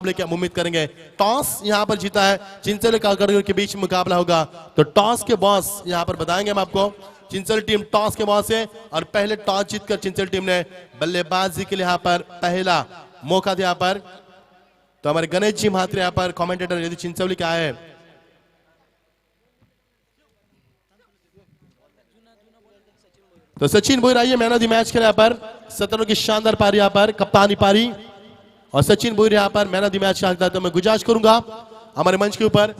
क्या उम्मीद करेंगे। टॉस यहां पर जीता है चिंचोली काकड़गढ़ के बीच मुकाबला होगा, तो टॉस के बॉस यहां पर बताएंगे हम आपको। चिंचोली टीम टॉस के बॉस है और पहले टॉस जीतकर चिंचोली टीम ने बल्लेबाजी के लिए यहां पर पहला मौका दिया। यहाँ पर तो हमारे गणेश जी महात्रे यहाँ पर कमेंटेटर यदि चिंचोली क्या है। तो सचिन भोईर आइए मैन ऑफ द मैच के लिए यहाँ पर 17 की शानदार पारी यहाँ पर कप्तानी पारी और सचिन भोईर यहाँ पर मैन ऑफ द मैच का तो मैं गुजारिश करूंगा हमारे मंच के ऊपर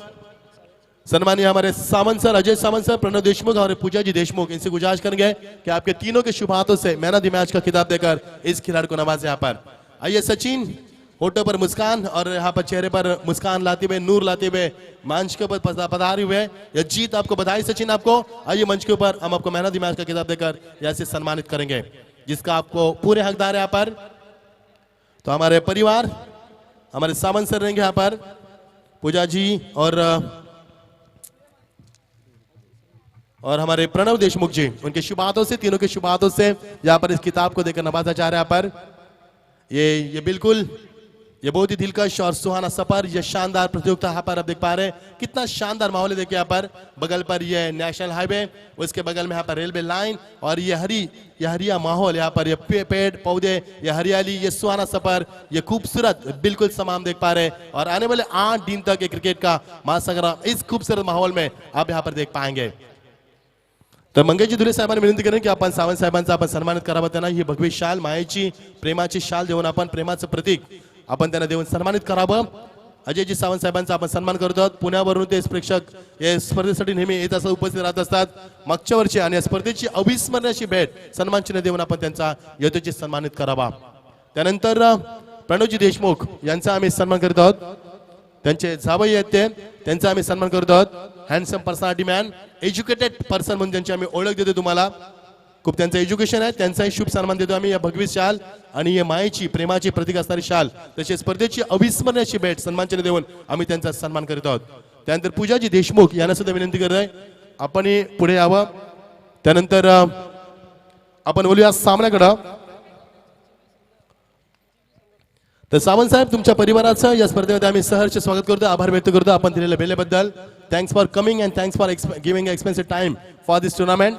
सम्मानीय हमारे सामंत सर, अजय सामंत सर, प्रणव देशमुख और पूजा जी देशमुख, इनसे गुजारिश करेंगे कि आपके तीनों के शुभ हाथों से मैन ऑफ द मैच का खिताब देकर इस खिलाड़ी को नवाजे। यहाँ पर आइए सचिन, होठों पर मुस्कान और यहाँ पर चेहरे पर मुस्कान लाते हुए, नूर लाते हुए मंच के ऊपर पधारे हुए यह जीत आपको बधाई सचिन आपको। आइए मंच के ऊपर हम आपको मैन ऑफ द मैच का खिताब देकर यहाँ से सम्मानित करेंगे जिसका आपको पूरे हकदार है। यहाँ पर तो हमारे परिवार हमारे सामंत सर रहेंगे यहाँ पर, पूजा जी और हमारे प्रणव देशमुख जी, उनके शुभ हाथों से, तीनों के शुभ हाथों से यहाँ पर इस किताब को देकर नवाजा जा रहा है। यहाँ पर ये बिल्कुल ये बहुत ही दिलकश और सुहाना सफर, ये शानदार प्रतियोगिता यहाँ पर आप देख पा रहे हैं कितना शानदार माहौल है। देखिए यहाँ पर बगल पर ये नेशनल हाईवे, उसके बगल में यहाँ पर रेलवे लाइन और ये हरिया माहौल, यहाँ पर ये पेड़ पौधे, ये हरियाली, ये सुहाना सफर, ये खूबसूरत बिल्कुल समाम देख पा रहे हैं। और आने वाले 8 दिन तक ये क्रिकेट का महासंग्राम इस खूबसूरत माहौल में आप यहाँ पर देख पाएंगे। तर मंगेशजी धुले साहेबांनी विनंती करेन की आपण सावंत साहेबांचा आपण सन्मानित करावा। त्यांना ही भगवी शाल, मायेची प्रेमाची शाल देऊन आपण प्रेमाचं प्रतीक आपण त्यांना देऊन सन्मानित करावं। अजयजी सावंत साहेबांचा आपण सन्मान करतो। पुण्यावरून ते प्रेक्षक या स्पर्धेसाठी नेहमी येत असतात, उपस्थित राहत असतात। मागच्या वर्षी आणि या स्पर्धेची अविस्मरणीय अशी भेट सन्मान चिन्ह देऊन आपण त्यांचा यथोचित सन्मानित करावा। त्यानंतर प्रणवजी देशमुख यांचा आम्ही सन्मान करत आहोत, त्यांचे जावई आहेत ते, त्यांचा आम्ही सन्मान करत आहोत। Handsome personality man, educated person म्हणून ज्यांची आम्ही ओळख देतो तुम्हाला, खूप त्यांचं एज्युकेशन आहे, त्यांचाही शुभ सन्मान देतो आम्ही। या भगवी शाल आणि या मायेची प्रेमाची प्रतीक असणारी शाल, तसेच स्पर्धेची अविस्मरणीय अशी भेट सन्मान चिन्ह देऊन आम्ही त्यांचा सन्मान करत आहोत। त्यानंतर पूजाजी देशमुख यांना सुद्धा विनंती करत आहे आपण पुढे यावं। त्यानंतर आपण बोलूया सामन्याकडे। तर सावंत साहेब, तुमच्या परिवाराचं या स्पर्धेमध्ये आम्ही सहर्ष स्वागत करतो, आभार व्यक्त करतो आपण दिलेल्या वेळेबद्दल। Thanks for coming and thanks for giving expensive time for this tournament.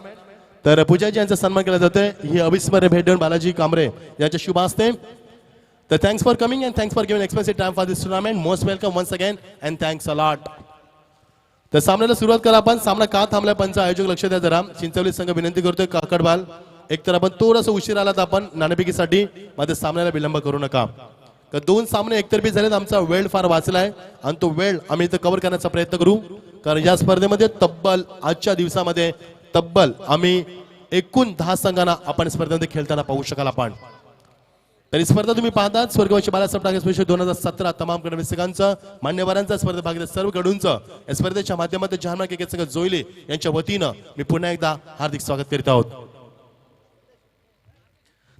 तर पूजाजी यांचा सन्मान केला जातोय, ही अविस्मरणीय भेट देऊन बालाजी कांबरे यांच्या शुभ हस्ते। तर thanks for coming and thanks for giving expensive time for this tournament, most welcome once again and thanks a lot. तर सामन्याला सुरुवात करा आपण। सामना का थांबला पंच आयोजक लक्ष द्या जरा। चिंचवली संघ विनंती करतोय काकडबाल एक तर आपण थोडंसं उशीर आलात आपण नाणेफेकीसाठी, मात्र सामन्याला विलंब करू नका। तर 2 सामने एकतर्फी झालेत, आमचा वेळ फार वाचलाय आणि तो वेळ आम्ही इथे कव्हर करण्याचा प्रयत्न करू, कारण या स्पर्धेमध्ये तब्बल आजच्या दिवसामध्ये तब्बल आम्ही एकूण 10 संघांना आपण स्पर्धेमध्ये खेळताना पाहू शकाल आपण। तर ही स्पर्धा तुम्ही पाहतात स्वर्गवासी बाळासाहेब ठाकरे स्पेशल 2017 तमाम कडविसिकांचं, मान्यवरांचा स्पर्धे भागीदार सर्व कडूंचं या स्पर्धेच्या माध्यमातून जहानमान क्रिकेट संघ जोईले यांच्या वतीनं मी पुन्हा एकदा हार्दिक स्वागत करीत आहोत।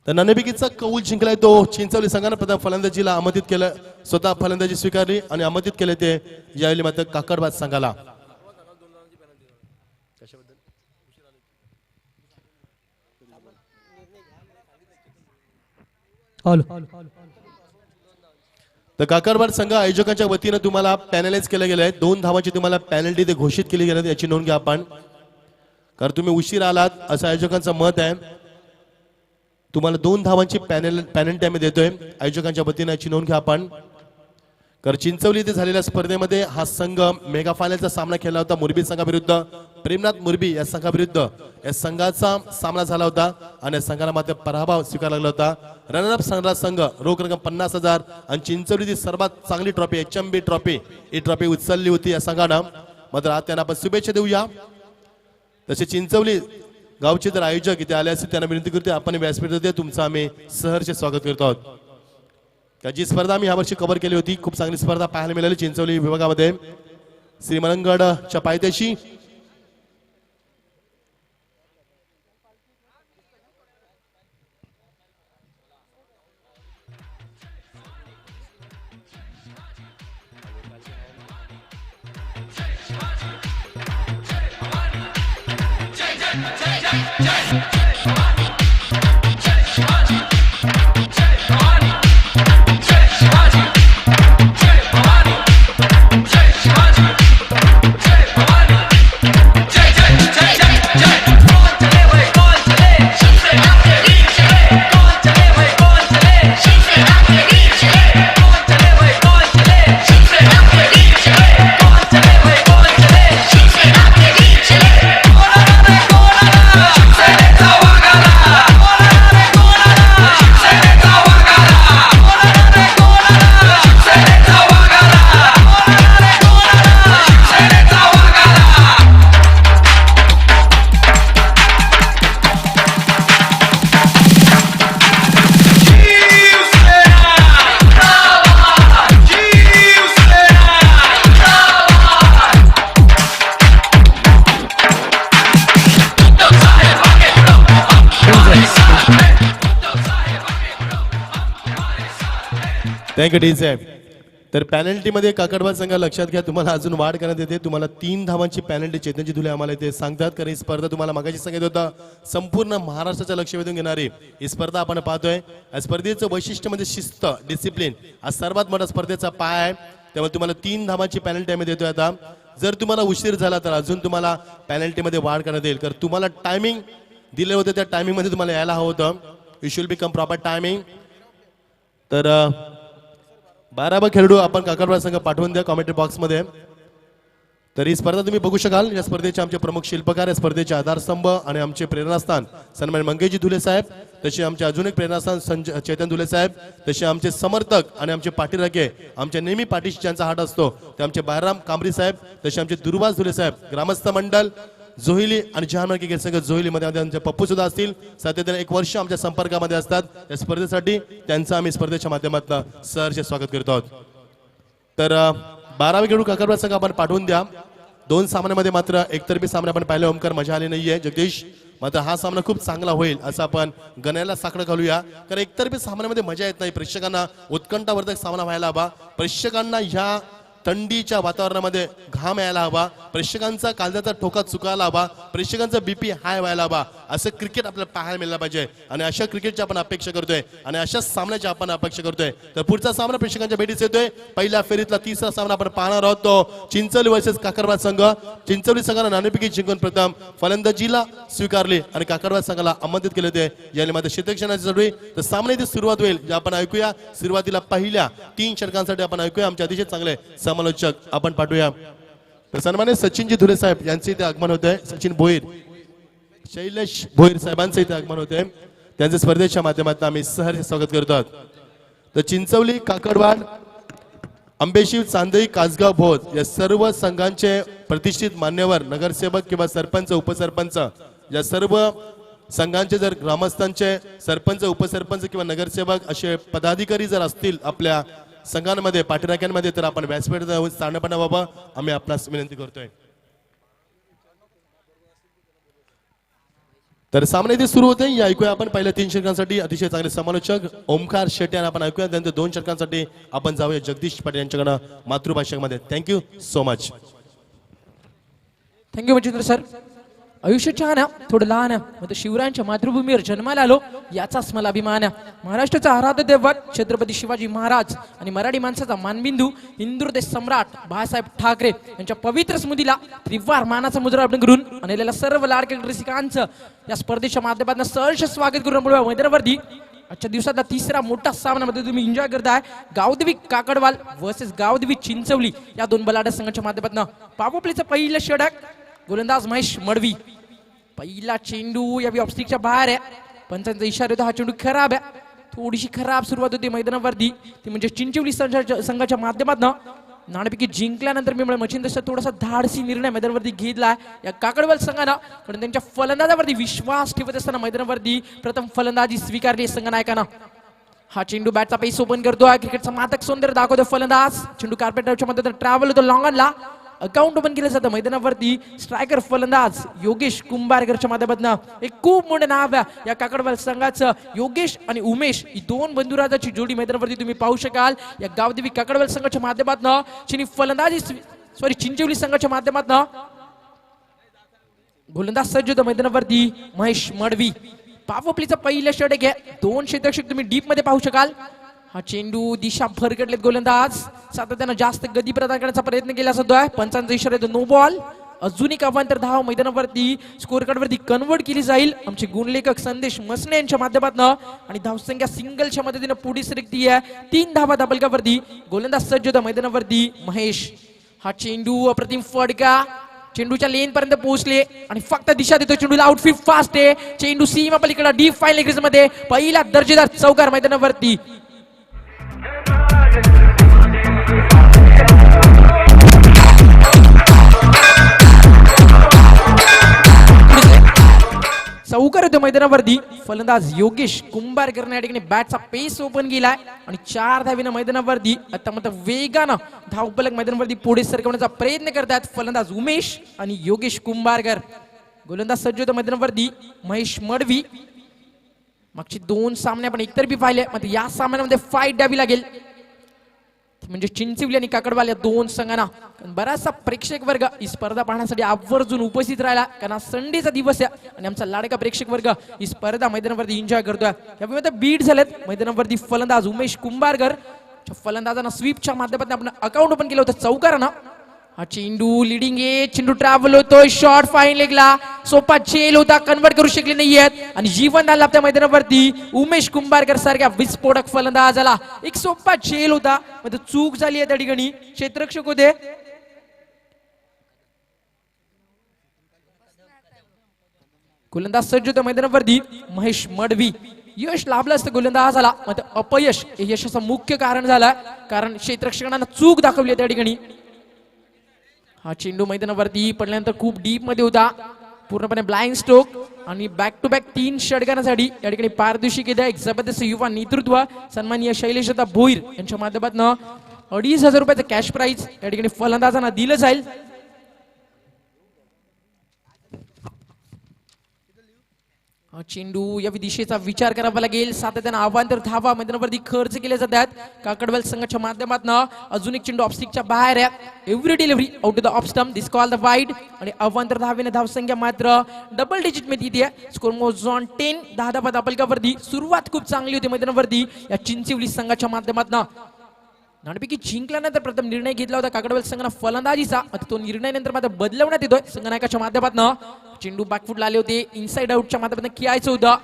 तर नाणेफेकीचा कौल जिंकलाय तो चिंचवली संघाने प्रथम फलंदाजीला आमंत्रित केलं, स्वतः फलंदाजी स्वीकारली आणि आमंत्रित केले ते यावेळी मात्र काकडबाज संघाला। तर काकडबाज संघ आयोजकांच्या वतीनं तुम्हाला पॅनलाइज केलं गेलं आहे, 2 धावांची तुम्हाला पॅनल्टी ते घोषित केली गेली, याची नोंद घ्या आपण, कारण तुम्ही उशीर आलात असं आयोजकांचं मत आहे। तुम्हाला 2 धावांची पॅनल्टी आम्ही देतोय आयोजकांच्या वतीनं, याची नोंद घ्या आपण। कारण चिंचवली इथे झालेल्या स्पर्धेमध्ये हा संघ मेगा फायनलचा सामना खेळला होता मुरबी संघाविरुद्ध, प्रेमनाथ मुरबी या संघाविरुद्ध या संघाचा सामना झाला होता आणि या संघाला मात्र पराभव स्वीकारला लागला होता। रनरअप संघाचा संघ रोख रक्कम 50,000 आणि चिंचवलीची सर्वात चांगली ट्रॉफी HMB ट्रॉफी ही ट्रॉफी उचलली होती या संघानं, मात्र आज त्यांना आपण शुभेच्छा देऊया। तसे चिंचवली गावचे जर आयोजक इथे आले असतील त्यांना विनंती करते आपण व्यासपीठ देते, तुमचं आम्ही सहर्ष स्वागत करतो आहोत। जी स्पर्धा आम्ही यावर्षी कव्हर केली होती, खूप चांगली स्पर्धा पाहायला मिळाली चिंचवली विभागामध्ये श्री मनंगडच्या पायथ्याशी। थँक्यू डी साहेब. तर पॅनल्टीमध्ये काकडवाड संघ लक्षात घ्या, तुम्हाला अजून वाढ करण्यात येते. तुम्हाला 3 धावांची पॅनल्टी चेतनजी धुले आम्हाला ते सांगतात, कारण ही स्पर्धा तुम्हाला मागाशी सांगितलं होतं संपूर्ण महाराष्ट्राचं लक्ष वेधून घेणारी ही स्पर्धा आपण पाहतोय. या स्पर्धेचं वैशिष्ट्य म्हणजे शिस्त, डिसिप्लिन हा सर्वात मोठा स्पर्धेचा पाय आहे. त्यामुळे तुम्हाला 3 धावांची पॅनल्टी आम्ही देतोय. आता जर तुम्हाला उशीर झाला तर अजून तुम्हाला पॅनल्टीमध्ये वाढ करण्यात येईल, कारण तुम्हाला टायमिंग दिले होते त्या टायमिंगमध्ये तुम्हाला यायला हवं होतं. You should become proper timing. तर 12 खेळाडू आपण काकडवाड संघ पाठवून द्या कॉमेंट्री बॉक्समध्ये. तर ही स्पर्धा तुम्ही बघू शकाल. या स्पर्धेचे आमचे प्रमुख शिल्पकार, या स्पर्धेचे आधारस्तंभ आणि आमचे प्रेरणास्थान सन्मान मंगेशजी धुले साहेब, तसे आमचे अजून एक प्रेरणास्थान चेतन धुले साहेब, तसे आमचे समर्थक आणि आमचे पाठीराखे आमच्या नेहमी पाठीशी ज्यांचा हात असतो ते आमचे बायराम कांबरी साहेब, तसे आमचे दुर्वास धुले साहेब, ग्रामस्थ मंडळ जोहिली आणि जहानमार्ग क्रिकेट संघ जोहिलीमध्ये आमचे पप्पू सुद्धा असतील. सातत्याने 1 वर्ष आमच्या संपर्कामध्ये असतात. या स्पर्धेसाठी त्यांचं आम्ही स्पर्धेच्या माध्यमातून सहर्ष स्वागत करत आहोत. तर 12 खेळाडू काकडवाड संघ आपण पाठवून द्या. 2 सामन्यामध्ये मात्र एकतर्फी सामने आपण पाहिले. ओमकार मजा आली नाहीये. जगदीश, मात्र हा सामना खूप चांगला होईल असं आपण गण्याला साकडं घालूया, कारण एकतर्फी सामन्यामध्ये मजा येत नाही. प्रेक्षकांना उत्कंठावर्धक सामना व्हायला हवा. प्रेक्षकांना ह्या थंडीच्या वातावरणामध्ये घाम यायला हवा. प्रेक्षकांचा काळजाचा ठोका चुकायला हवा. प्रेक्षकांचा बीपी हाय व्हायला हवा. असं क्रिकेट आपल्याला पाहायला मिळालं पाहिजे आणि अशा क्रिकेटची आपण अपेक्षा करतोय आणि अशाच सामन्याची आपण अपेक्षा करतोय. तर पुढचा सामना प्रेक्षकांच्या भेटीस येतोय. पहिल्या फेरीतला 3रा सामना आपण पाहणार आहोत, तो चिंचोली वर्सेस काकडवाड संघ. चिंचोली संघाला नाणेफेकी जिंकून प्रथम फलंदाजीला स्वीकारले आणि काकडवाड संघाला आमंत्रित केले होते. याने मात्र क्षेत्ररक्षणाची जरूर तर सामन्याची सुरुवात होईल. जे आपण ऐकूया सुरुवातीला पहिल्या 3 षटकांसाठी आपण ऐकूया आमचे अतिशय चांगले समालोचक आपण पाठवूया. तर सन्मान्य सचिनजी धुले साहेब यांचे इथे आगमन होत आहे. सचिन भोईर, शैलेश भोईर साहेबांचे इथे आगमन होते. त्यांच्या स्पर्धेच्या माध्यमातून आम्ही सहर्ष स्वागत करतो. तर चिंचवली, काकडवाड, आंबेशिव, चांदई, कासगाव, भोज या सर्व संघांचे प्रतिष्ठित मान्यवर नगरसेवक किंवा सरपंच, उपसरपंच या सर्व संघांचे जर ग्रामस्थांचे सरपंच, उपसरपंच किंवा नगरसेवक असे पदाधिकारी जर असतील आपल्या संघांमध्ये, पाठीराख्यांमध्ये, तर आपण व्यासपीठ जाऊन स्थानपणा बाबा आम्ही आपणास विनंती करतोय. तर सामने इथे सुरू होते. या ऐकूया आपण पहिल्या 3 षटकांसाठी अतिशय चांगले समालोचक ओमकार शेट्टी यांना आपण ऐकूया. त्यानंतर 2 षटकांसाठी आपण जाऊया जगदीश पाटील यांच्याकडे मातृभाषेमध्ये. Thank you so much. Thank you Machhindra sir. आयुष्य छान आहे, थोडं लहान आहे, मग शिवरायांच्या मातृभूमीवर जन्माला आलो याचाच मला अभिमान आहे. महाराष्ट्राचा आराध्य दैवत छत्रपती शिवाजी महाराज आणि मराठी माणसाचा मानबिंदू हिंदुहृदय सम्राट बाळासाहेब ठाकरे यांच्या पवित्र स्मृतीला त्रिवार मानाचा मुद्रा अर्पण करून आलेल्या सर्व लाडके रसिकांचं या स्पर्धेच्या माध्यमातून सहर्ष स्वागत करून मैदानावरती आजच्या दिवसातला 3रा मोठा सामन्यामध्ये तुम्ही एन्जॉय करताय. गावदेवी काकडवाल वर्सेस गावदेवी चिंचवली या 2 बलाढ्य संघाच्या माध्यमातून. पावपलीचं पहिलं षटक, गोलंदाज महेश मडवी. पहिला चेंडू या ऑफस्टिकच्या बाहेर आहे. पंचांचा इशारा होता हा चेंडू खराब आहे. थोडीशी खराब सुरुवात होती मैदानावरती, ती म्हणजे चिंचवली संघाच्या माध्यमातून. नाणेफेकी जिंकल्यानंतर मी मच्छिंद्र थोडासा धाडसी निर्णय मैदानावरती घेतला या काकडवाल संघानं, कारण त्यांच्या फलंदाजावरती विश्वास ठेवत असताना मैदानावरती प्रथम फलंदाजी स्वीकारली संघनायकानं. हा चेंडू बॅटचा पेस ओपन करतोय. क्रिकेटचा मादक सौंदर्य दाखवतो फलंदाज. चेंडू कार्पेटच्या मदतीने ट्रॅव्हल होतो लॉंगॉनला. अकाउंट ओपन केलं जातं मैदानावरती. स्ट्रायकर फलंदाज योगेश कुंभारकरच्या माध्यमातून. एक खूप मोठं नाव आहे या काकडवाल संघाचं. योगेश आणि उमेश ही 2 बंधुराजाची जोडी मैदानावरती तुम्ही पाहू शकाल या गावदेवी काकडवाल संघाच्या माध्यमातून. चिनी फलंदाजी चिंचवली संघाच्या माध्यमातून. गोलंदाज सज्ज होतं मैदानावरती महेश मडवी. पावपलीचं पहिलं षटक आहे. 2 क्षेत्ररक्षक तुम्ही डीप मध्ये पाहू शकाल. हा चेंडू दिशा भरकटलेत गोलंदाज. सातत्यानं जास्त गती प्रदान करण्याचा प्रयत्न केला जातोय. पंचांचा इशारा येतो नो बॉल. अजून एक अवांतर धाव मैदानावरती स्कोर कार्ड वरती कन्वर्ट केली जाईल आमचे गुणलेखक संदेश मसने यांच्या माध्यमातून. आणि धावसंख्या सिंगलच्या मदतीने पुढे सरकती आहे. 3 धावा दाबलकावरती. गोलंदाज सज्ज होता मैदानावरती महेश. हा चेंडू अप्रतिम फडका चेंडूच्या लेन पर्यंत पोहोचले आणि फक्त दिशा देतो चेंडूला. आउटफील्ड फास्ट आहे. चेंडू सीमा पलीकडे डीप फाईल मध्ये पहिला दर्जेदार चौकार मैदानावरती. चौकार होतो मैदानावरती. फलंदाज योगेश कुंभारकर या ठिकाणी बॅटचा पेस ओपन केलाय आणि 4 धावीनं मैदानावरती आता मात्र वेगानं धावफलक मैदानावरती पुढे सरकवण्याचा प्रयत्न करतात फलंदाज उमेश आणि योगेश कुंभारकर. गोलंदाज सज्ज होतो मैदानावरती महेश मडवी. मागचे 2 सामने आपण एकतर्फी पाहिले, मात्र या सामन्यामध्ये फाईट द्यावी लागेल. म्हणजे चिंचवली आणि काकडवाल या दोन संघांना बराचसा प्रेक्षक वर्ग ही स्पर्धा पाहण्यासाठी आवर्जून उपस्थित राहिला, कारण आज संडेचा दिवस आहे आणि आमचा लाडका प्रेक्षक वर्ग ही स्पर्धा मैदानावरती एन्जॉय करतोय. यामध्ये बीट झालेत मैदानावरती. फलंदाज उमेश कुंभारकर, फलंदाजांना स्वीपच्या माध्यमातून आपण अकाउंट ओपन केलं होतं चौकारानं. हा चेंडू लिडिंग आहे, चेंडू ट्रॅव्हल होतोय, शॉर्ट फाईन लेगला, सोपा चेल होता, कन्वर्ट करू शकले नाहीयेत आणि जीवन दान लाभत्या मैदानावरती उमेश कुंभारकर सारख्या विस्फोटक फलंदाजाला. एक सोपा चेल होता, म्हणजे चूक झाली आहे त्या ठिकाणी. क्षेत्ररक्षक होते, गोलंदाज सज्ज होते मैदानावरती महेश मडवी. यश लाभलं असतं गोलंदाजाला, मात्र अपयश हे यशाचं मुख्य कारण झालं, कारण क्षेत्ररक्षकांना चूक दाखवली त्या ठिकाणी. हा चेंडू मैदानावरती पडल्यानंतर खूप डीप मध्ये होता, पूर्णपणे ब्लाइंड स्ट्रोक आणि बॅक टू बॅक 3 षटकांसाठी या ठिकाणी पारदर्शी केलं. एक जबरदस्त युवा नेतृत्व सन्माननीय शैलेशदा भोईर यांच्या माध्यमातून 2,500 रुपयाचं कॅश प्राइज या ठिकाणी फलंदाजांना दिलं जाईल. चेंडू या दिशेचा विचार करावा लागेल. सातत्यानं आव्हांतर धावा मैदानावरती खर्च केले जातात काकडवाल संघाच्या माध्यमातून. अजून एक चेंडू ऑफस्टिकच्या बाहेर आहे. Every delivery out to the off stump, this call the wide आणि आव्हांतर धावेने धावसंख्या मात्र डबल डिजिट मध्ये येते. स्कोर मोज ऑन 10. 10 धावा दापलकावरती सुरुवात खूप चांगली होती मैदानावरती या चिंचवली संघाच्या माध्यमातून. नाणेफेकी जिंकल्यानंतर प्रथम निर्णय घेतला होता काकडवाल संघानं फलंदाजीचा, तो निर्णय नंतर मात्र बदलवण्यात येतोय संघनायकाच्या माध्यमातून. चेंडू बॅकफुटला आले होते, इनसाइड आउटच्या माध्यमातून खेळायचं होतं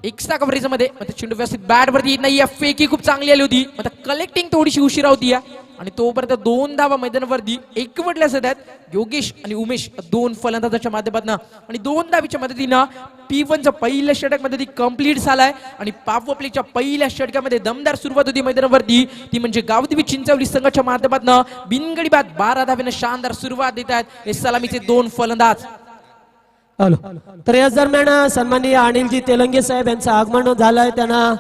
एक्स्ट्रा कव्हरेज मध्ये. चेंडू व्यवस्थित बॅट वरती येत नाही, फेकी खूप चांगली आली होती, कलेक्टिंग थोडीशी उशिरा होती आणि तोपर्यंत 2 धावा मैदानावरती एकवटल्या जातात. योगेश आणि उमेश 2 फलंदाजाच्या माध्यमातून आणि 2 धावीच्या मदतीनं P1चं पहिल्या षटकामध्ये कंप्लीट झालाय आणि पॉवर प्लेच्या पहिल्या षटकामध्ये दमदार सुरुवात होती मैदानावरती, ती म्हणजे गावदेवी चिंचवली संघाच्या माध्यमातून. बिनगडी बाद 12 धावेनं शानदार सुरुवात देत आहेत हे सलामीचे 2 फलंदाज. हॅलो, तर याच दरम्यान सन्माननीय अनिलजी तेलंगे साहेब यांचं आगमन झालंय. त्यांना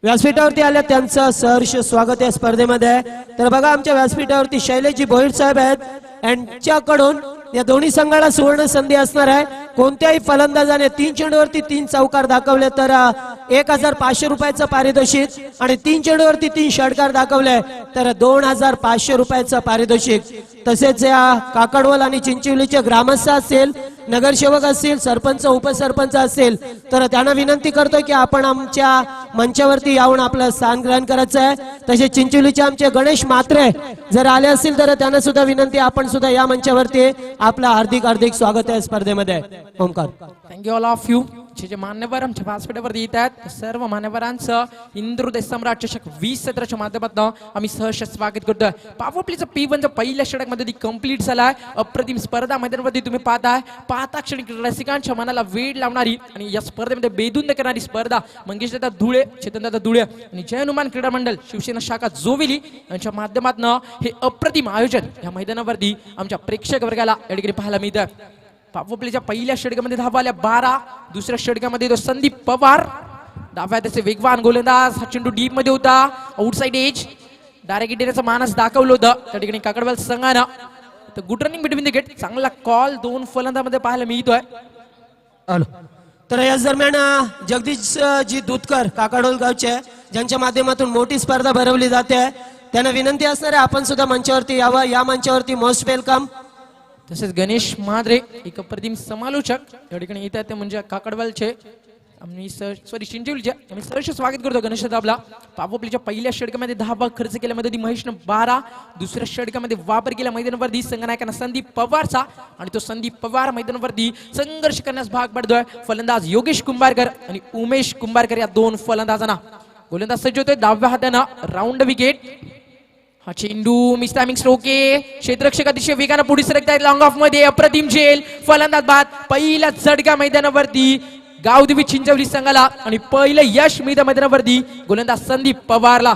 व्यासपीठावरती आल्या, त्यांचं सहर्ष स्वागत या स्पर्धेमध्ये. तर बघा आमच्या व्यासपीठावरती शैलेशजी भोईर साहेब आहेत, यांच्याकडून या दोन्ही संघाला सुवर्ण संधी असणार आहे. कोणत्याही फलंदाजाने 3 चेंडूवरती 3 चौकार दाखवले तर 1,500 रुपयाचं पारितोषिक आणि 3 चेंडूवरती 3 षटकार दाखवले तर 2,500 रुपयाचं पारितोषिक. तसेच या काकडवल आणि चिंचवलीचे ग्रामस्थ असतील, नगरसेवक असतील, सरपंच उपसरपंच असतील तर त्यांना विनंती करतो की आपण आमच्या मंचावरती येऊन आपलं स्थान ग्रहण करायचं आहे. तसेच चिंचवलीचे आमचे गणेश म्हात्रे जर आले असतील तर त्यांना सुद्धा विनंती, आपण सुद्धा या मंचावरती आपलं हार्दिक हार्दिक स्वागत आहे स्पर्धेमध्ये. Omkar, thank you all of you. जे मान्यवर आमच्या व्यासपीठावरती येत आहेत सर्व मान्यवरांचं इंद्रदय सम्राट चषक 2017च्या माध्यमातून आम्ही सहर्ष स्वागत करतोय. पॉवर प्लेचं P1चं पहिल्या षटकामध्ये कंप्लीट झालाय. अप्रतिम स्पर्धा मैदानावरती तुम्ही पाहता क्षणी रसिकांच्या मनाला वेळ लावणारी आणि या स्पर्धेमध्ये बेधुंद करणारी स्पर्धा मंगेशदादा धुळे, चेतनदादा धुळे आणि जय हनुमान क्रीडा मंडळ शिवसेना शाखा जोवेली यांच्या माध्यमातून हे अप्रतिम आयोजन या मैदानावरती आमच्या प्रेक्षक वर्गाला या ठिकाणी पाहायला मिळतं. पॉवर प्लेच्या पहिल्या षटकामध्ये धावा आल्या 12. दुसऱ्या षटकामध्ये तो संदीप पवार, डाव्या त्याचे वेगवान गोलंदाज. हा चेंडू डीप मध्ये होता, आउटसाइड एज, डायरेक्ट देण्याचं मानस दाखवलं होतं त्या ठिकाणी काकडवाल संघानं. तर good running between the gate, चांगला कॉल 2 फलंदामध्ये पाहायला मिळतोय. तर याच दरम्यान जगदीश जी दूधकर काकडोल गावचे, ज्यांच्या माध्यमातून मोठी स्पर्धा भरवली जाते, त्यांना विनंती असणार आहे आपण सुद्धा मंचावरती यावं. या मंचावरती मोस्ट वेलकम. तसेच गणेश महाद्रे एक अप्रतिम समालोचक या ठिकाणी येतात, ते म्हणजे काकडवालचे आम्ही चिंचवलीचे आम्ही सहर्ष स्वागत करतो गणेश दाबला. पावपलीच्या पहिल्या षटकामध्ये 10 खर्च केल्यामध्ये महेशनं 12. दुसऱ्या षटकामध्ये वापर केला मैदानावरती संघनायकांना संदीप पवारचा आणि तो संदीप पवार मैदानावरती संघर्ष करण्यास भाग पडतोय. फलंदाज योगेश कुंभारकर आणि उमेश कुंभारकर या 2 फलंदाजांना. गोलंदाज सज्ज होतोय डाव्या हातानं, राऊंड विकेट. हा चेंडू मिस टायमिंग स्ट्रोक आहे. क्षेत्ररक्षक अतिशय वेगानं पुढे सरकतायत लॉंग ऑफ मध्ये. अप्रतिम झेल, फलंदाज बाद. पहिला झटका मैदानावरती गावदेवी चिंचवली संघाला आणि पहिलं यश मिळतं मैदानावरती गोलंदाज संदीप पवारला.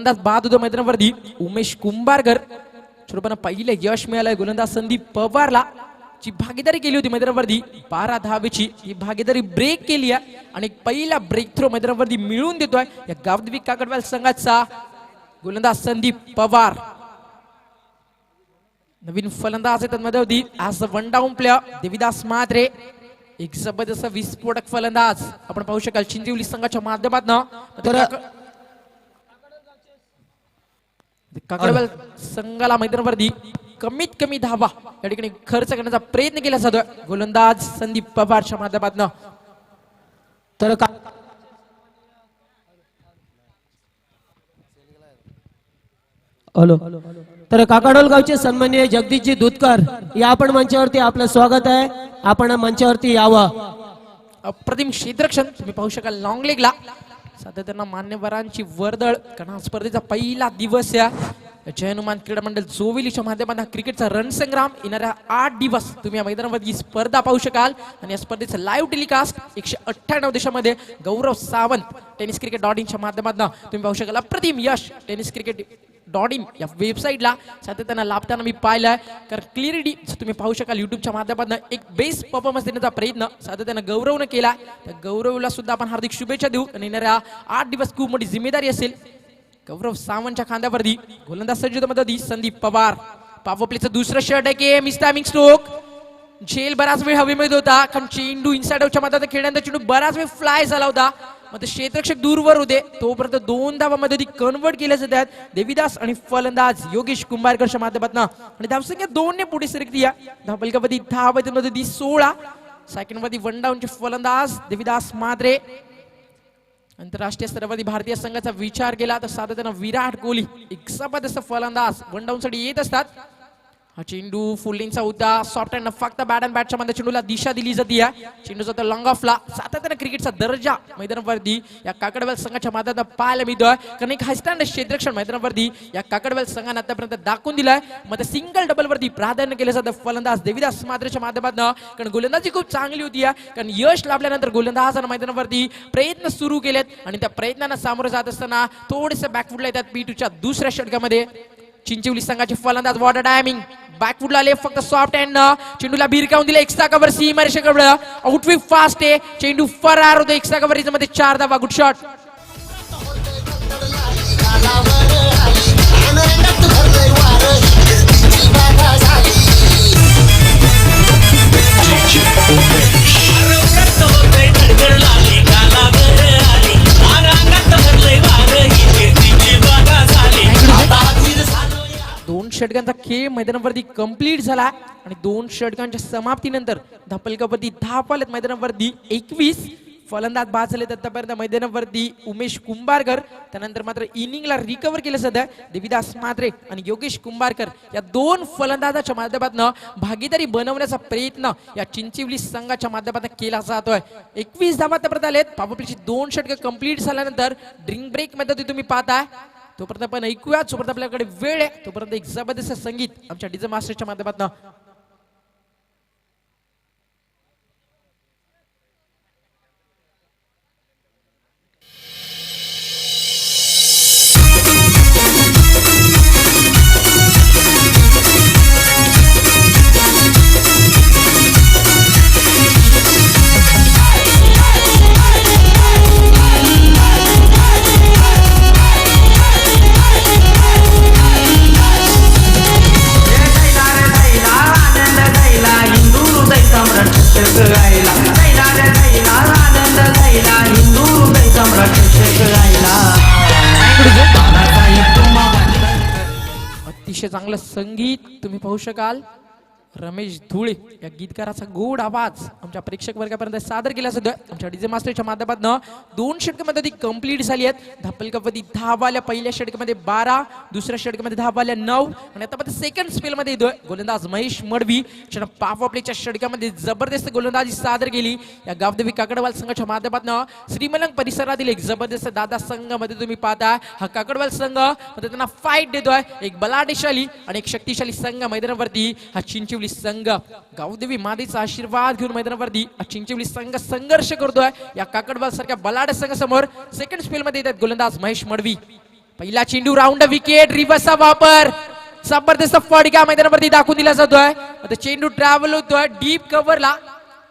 फलंदाज बाद होतो मैदानावरती उमेश कुंभारकर. छोटपणा पहिले यश मिळालंय गोलंदाज संदीप पवारला. जी भागीदारी केली होती मैदानावरती 12 धावेची ही भागीदारी ब्रेक केली आहे आणि पहिला ब्रेक थ्रो मैदानावरती मिळवून देतोय या गावदेवी काकडवाल संघाचा गोलंदाज संदीप पवार. नवीन फलंदाज आहेत मध्ये आज one down player Devidas Mhatre. एक जबरदस्त विस्फोटक फलंदाज आपण पाहू शकाल चिंचवली संघाच्या माध्यमातून. काकडवाल संघाला मैदानावरती कमीत कमी धावा या ठिकाणी खर्च करण्याचा प्रयत्न केला जातोय गोलंदाज संदीप पवारच्या माध्यमातून. तर हॅलो तर काकडोल गावचे सन्माननीय जगदीशजी दूधकर या आपण मंचावरती आपलं स्वागत आहे. आपण मंचावरती यावं. अप्रतिम क्षेत्ररक्षण तुम्ही पाहू शकाल लॉंग लेगला सातत्यानं मान्यवरांची वर्दळ कारण हा स्पर्धेचा पहिला दिवस आहे. जय हनुमान क्रीडा मंडळ जोविलीच्या माध्यमातून क्रिकेटचा रणसंग्राम येणाऱ्या 8 दिवस तुम्ही या मैदानावर ही स्पर्धा पाहू शकाल आणि या स्पर्धेचं लाईव्ह टेलिकास्ट 198 देशामध्ये गौरव सावंत टेनिस क्रिकेट .in माध्यमातून तुम्ही पाहू शकाल. अप्रतिम यश टेनिस क्रिकेट .in या वेबसाईटला सातत्यानं लाभताना मी पाहिलंय कारण क्लिअरिटी तुम्ही पाहू शकाल युट्यूबच्या माध्यमातून एक बेस्ट परफॉर्मन्स देण्याचा प्रयत्न सातत्यानं गौरवनं केला. त्या गौरवला सुद्धा आपण हार्दिक शुभेच्छा देऊ आणि येणाऱ्या 8 दिवस खूप मोठी जिम्मेदारी असेल गौरव सावंतच्या खांद्यावरती. गोलंदाज सज्जतेमध्ये संदीप पवार. पॉवर प्लेचं दुसरं शर्ट आहे की मिस टायमिंग स्ट्रोक. झेल बराच वेळ हवेमध्ये होता कारण चेंडू इनसाइड आउटच्या माध्यमातून खेळण्याचा चेंडू बराच वेळ फ्लाय झाला होता. मग क्षेत्ररक्षक दूरवर होते तोपर्यंत 2 धावांमध्ये ती कन्वर्ट केल्या जातात देविदास आणि फलंदाज योगेश कुंभारकरच्या माध्यमातून आणि धावसंख्या 2 ने पुढे सरकती आहे. धावफलकावरती धावांमध्ये ती 16. सेकंड मध्ये वन डाऊनचे फलंदाज देविदास म्हात्रे. आंतरराष्ट्रीय स्तरावरती भारतीय संघाचा विचार केला तर सातत्यानं विराट कोहली एक जबरदस्त फलंदाज वन डाऊन साठी येत असतात. हा चेंडू फुल्लिंगचा होता सॉफ्ट अँड फक्त बॅट अँड बॅटच्या मध्ये चेंडूला दिशा दिली जाते. चेंडू जातो लॉंग ऑफला. सातत्यानं क्रिकेटचा दर्जा मैदानावरती या काकडवाल संघाच्या माध्यमातून पाहायला मिळतोय कारण एक हायस्टँडर्ड क्षेत्ररक्षण मैदानावरती या काकडवाल संघाने आतापर्यंत दाखवून दिलाय. मग सिंगल डबल वरती प्राधान्य केलं जातं फलंदाज देविदास म्हात्रेच्या माध्यमातून कारण गोलंदाजी खूप चांगली होती कारण यश लाभल्यानंतर गोलंदाजानं मैदानावरती प्रयत्न सुरू केलेत आणि त्या प्रयत्नांना सामोरं जात असताना थोडेसे बॅकफुटला येतात P2च्या दुसऱ्या षटकामध्ये. चिंचवली संघाचे फलंदाज वॉटर टायमिंग बॅकफुटला आले फक्त सॉफ्ट हँड चेंडूला भिरकावून दिला. एक्स्ट्रा कव्हर सीमा रेषेकडे आउटविप फास्ट आहे चेंडू फरार होतो. एक्स्ट्रा कव्हर मध्ये 4 धावा. Good shot. दोन षटकांचा खेळ मैदानावरती कंप्लीट झाला आणि 2 षटकांच्या समाप्तीनंतर धापलकावरती धाव आलेत मैदानावरती 21. फलंदाज बाद झाले आतापर्यंत मैदानावरती उमेश कुंभारकर. त्यानंतर मात्र इनिंगला रिकव्हर केलं जातं देविदास म्हात्रे आणि योगेश कुंभारकर या 2 फलंदाजाच्या माध्यमातून भागीदारी बनवण्याचा प्रयत्न या चिंचवली संघाच्या माध्यमातून केला जातोय. 21 धावा आतापर्यंत आलेत. पॉवरप्लेची 2 षटकं कंप्लीट झाल्यानंतर ड्रिंक ब्रेक मध्ये तुम्ही पाहताय तोपर्यंत आपण ऐकूया. तोपर्यंत आपल्याकडे वेळ आहे तोपर्यंत एक जबरदस्त संगीत आमच्या डीजे मास्टरच्या माध्यमातून. अतिशय चांगलं संगीत तुम्ही पाहू शकाल. रमेश धुळे या गीतकाराचा गोड आवाज आमच्या प्रेक्षक वर्गापर्यंत सादर केला जातोय आमच्या डीजे मास्टरच्या माध्यमातून. 2 षटकामध्ये ती कंप्लीट झाली आहेत. धापलकावरती धावा आल्या पहिल्या षटकामध्ये 12, दुसऱ्या षटकामध्ये धावा आल्या 9 आणि आता मध्ये सेकंड स्पेल मध्ये येतोय गोलंदाज महेश मडवी. पॉवर प्लेच्या षटकामध्ये जबरदस्त गोलंदाजी सादर केली या गावदेवी काकडवाल संघाच्या माध्यमातून. श्रीमलंग परिसरातील एक जबरदस्त दादा संघामध्ये तुम्ही पाहता हा काकडवाल संघ मध्ये त्यांना फाईट देतोय. एक बलाढ्यशाली आणि एक शक्तिशाली संघ मैदानावरती हा चिंचवली संघ गावदेवी मातेचा आशीर्वाद घेऊन मैदानावरती चिंचवली संघ संघर्ष करतोय या काकडवाल सारख्या बलाढ्य संघासमोर. सेकंड स्पेल मध्ये येतात गोलंदाज महेश मडवी. पहिला चेंडू राऊंड विकेट, रिव्हर्सचा वापर, जबरदस्त फटका मैदानावरती दाखवून दिला जातोय. आता चेंडू ट्रॅव्हल होतोय डीप कव्हरला,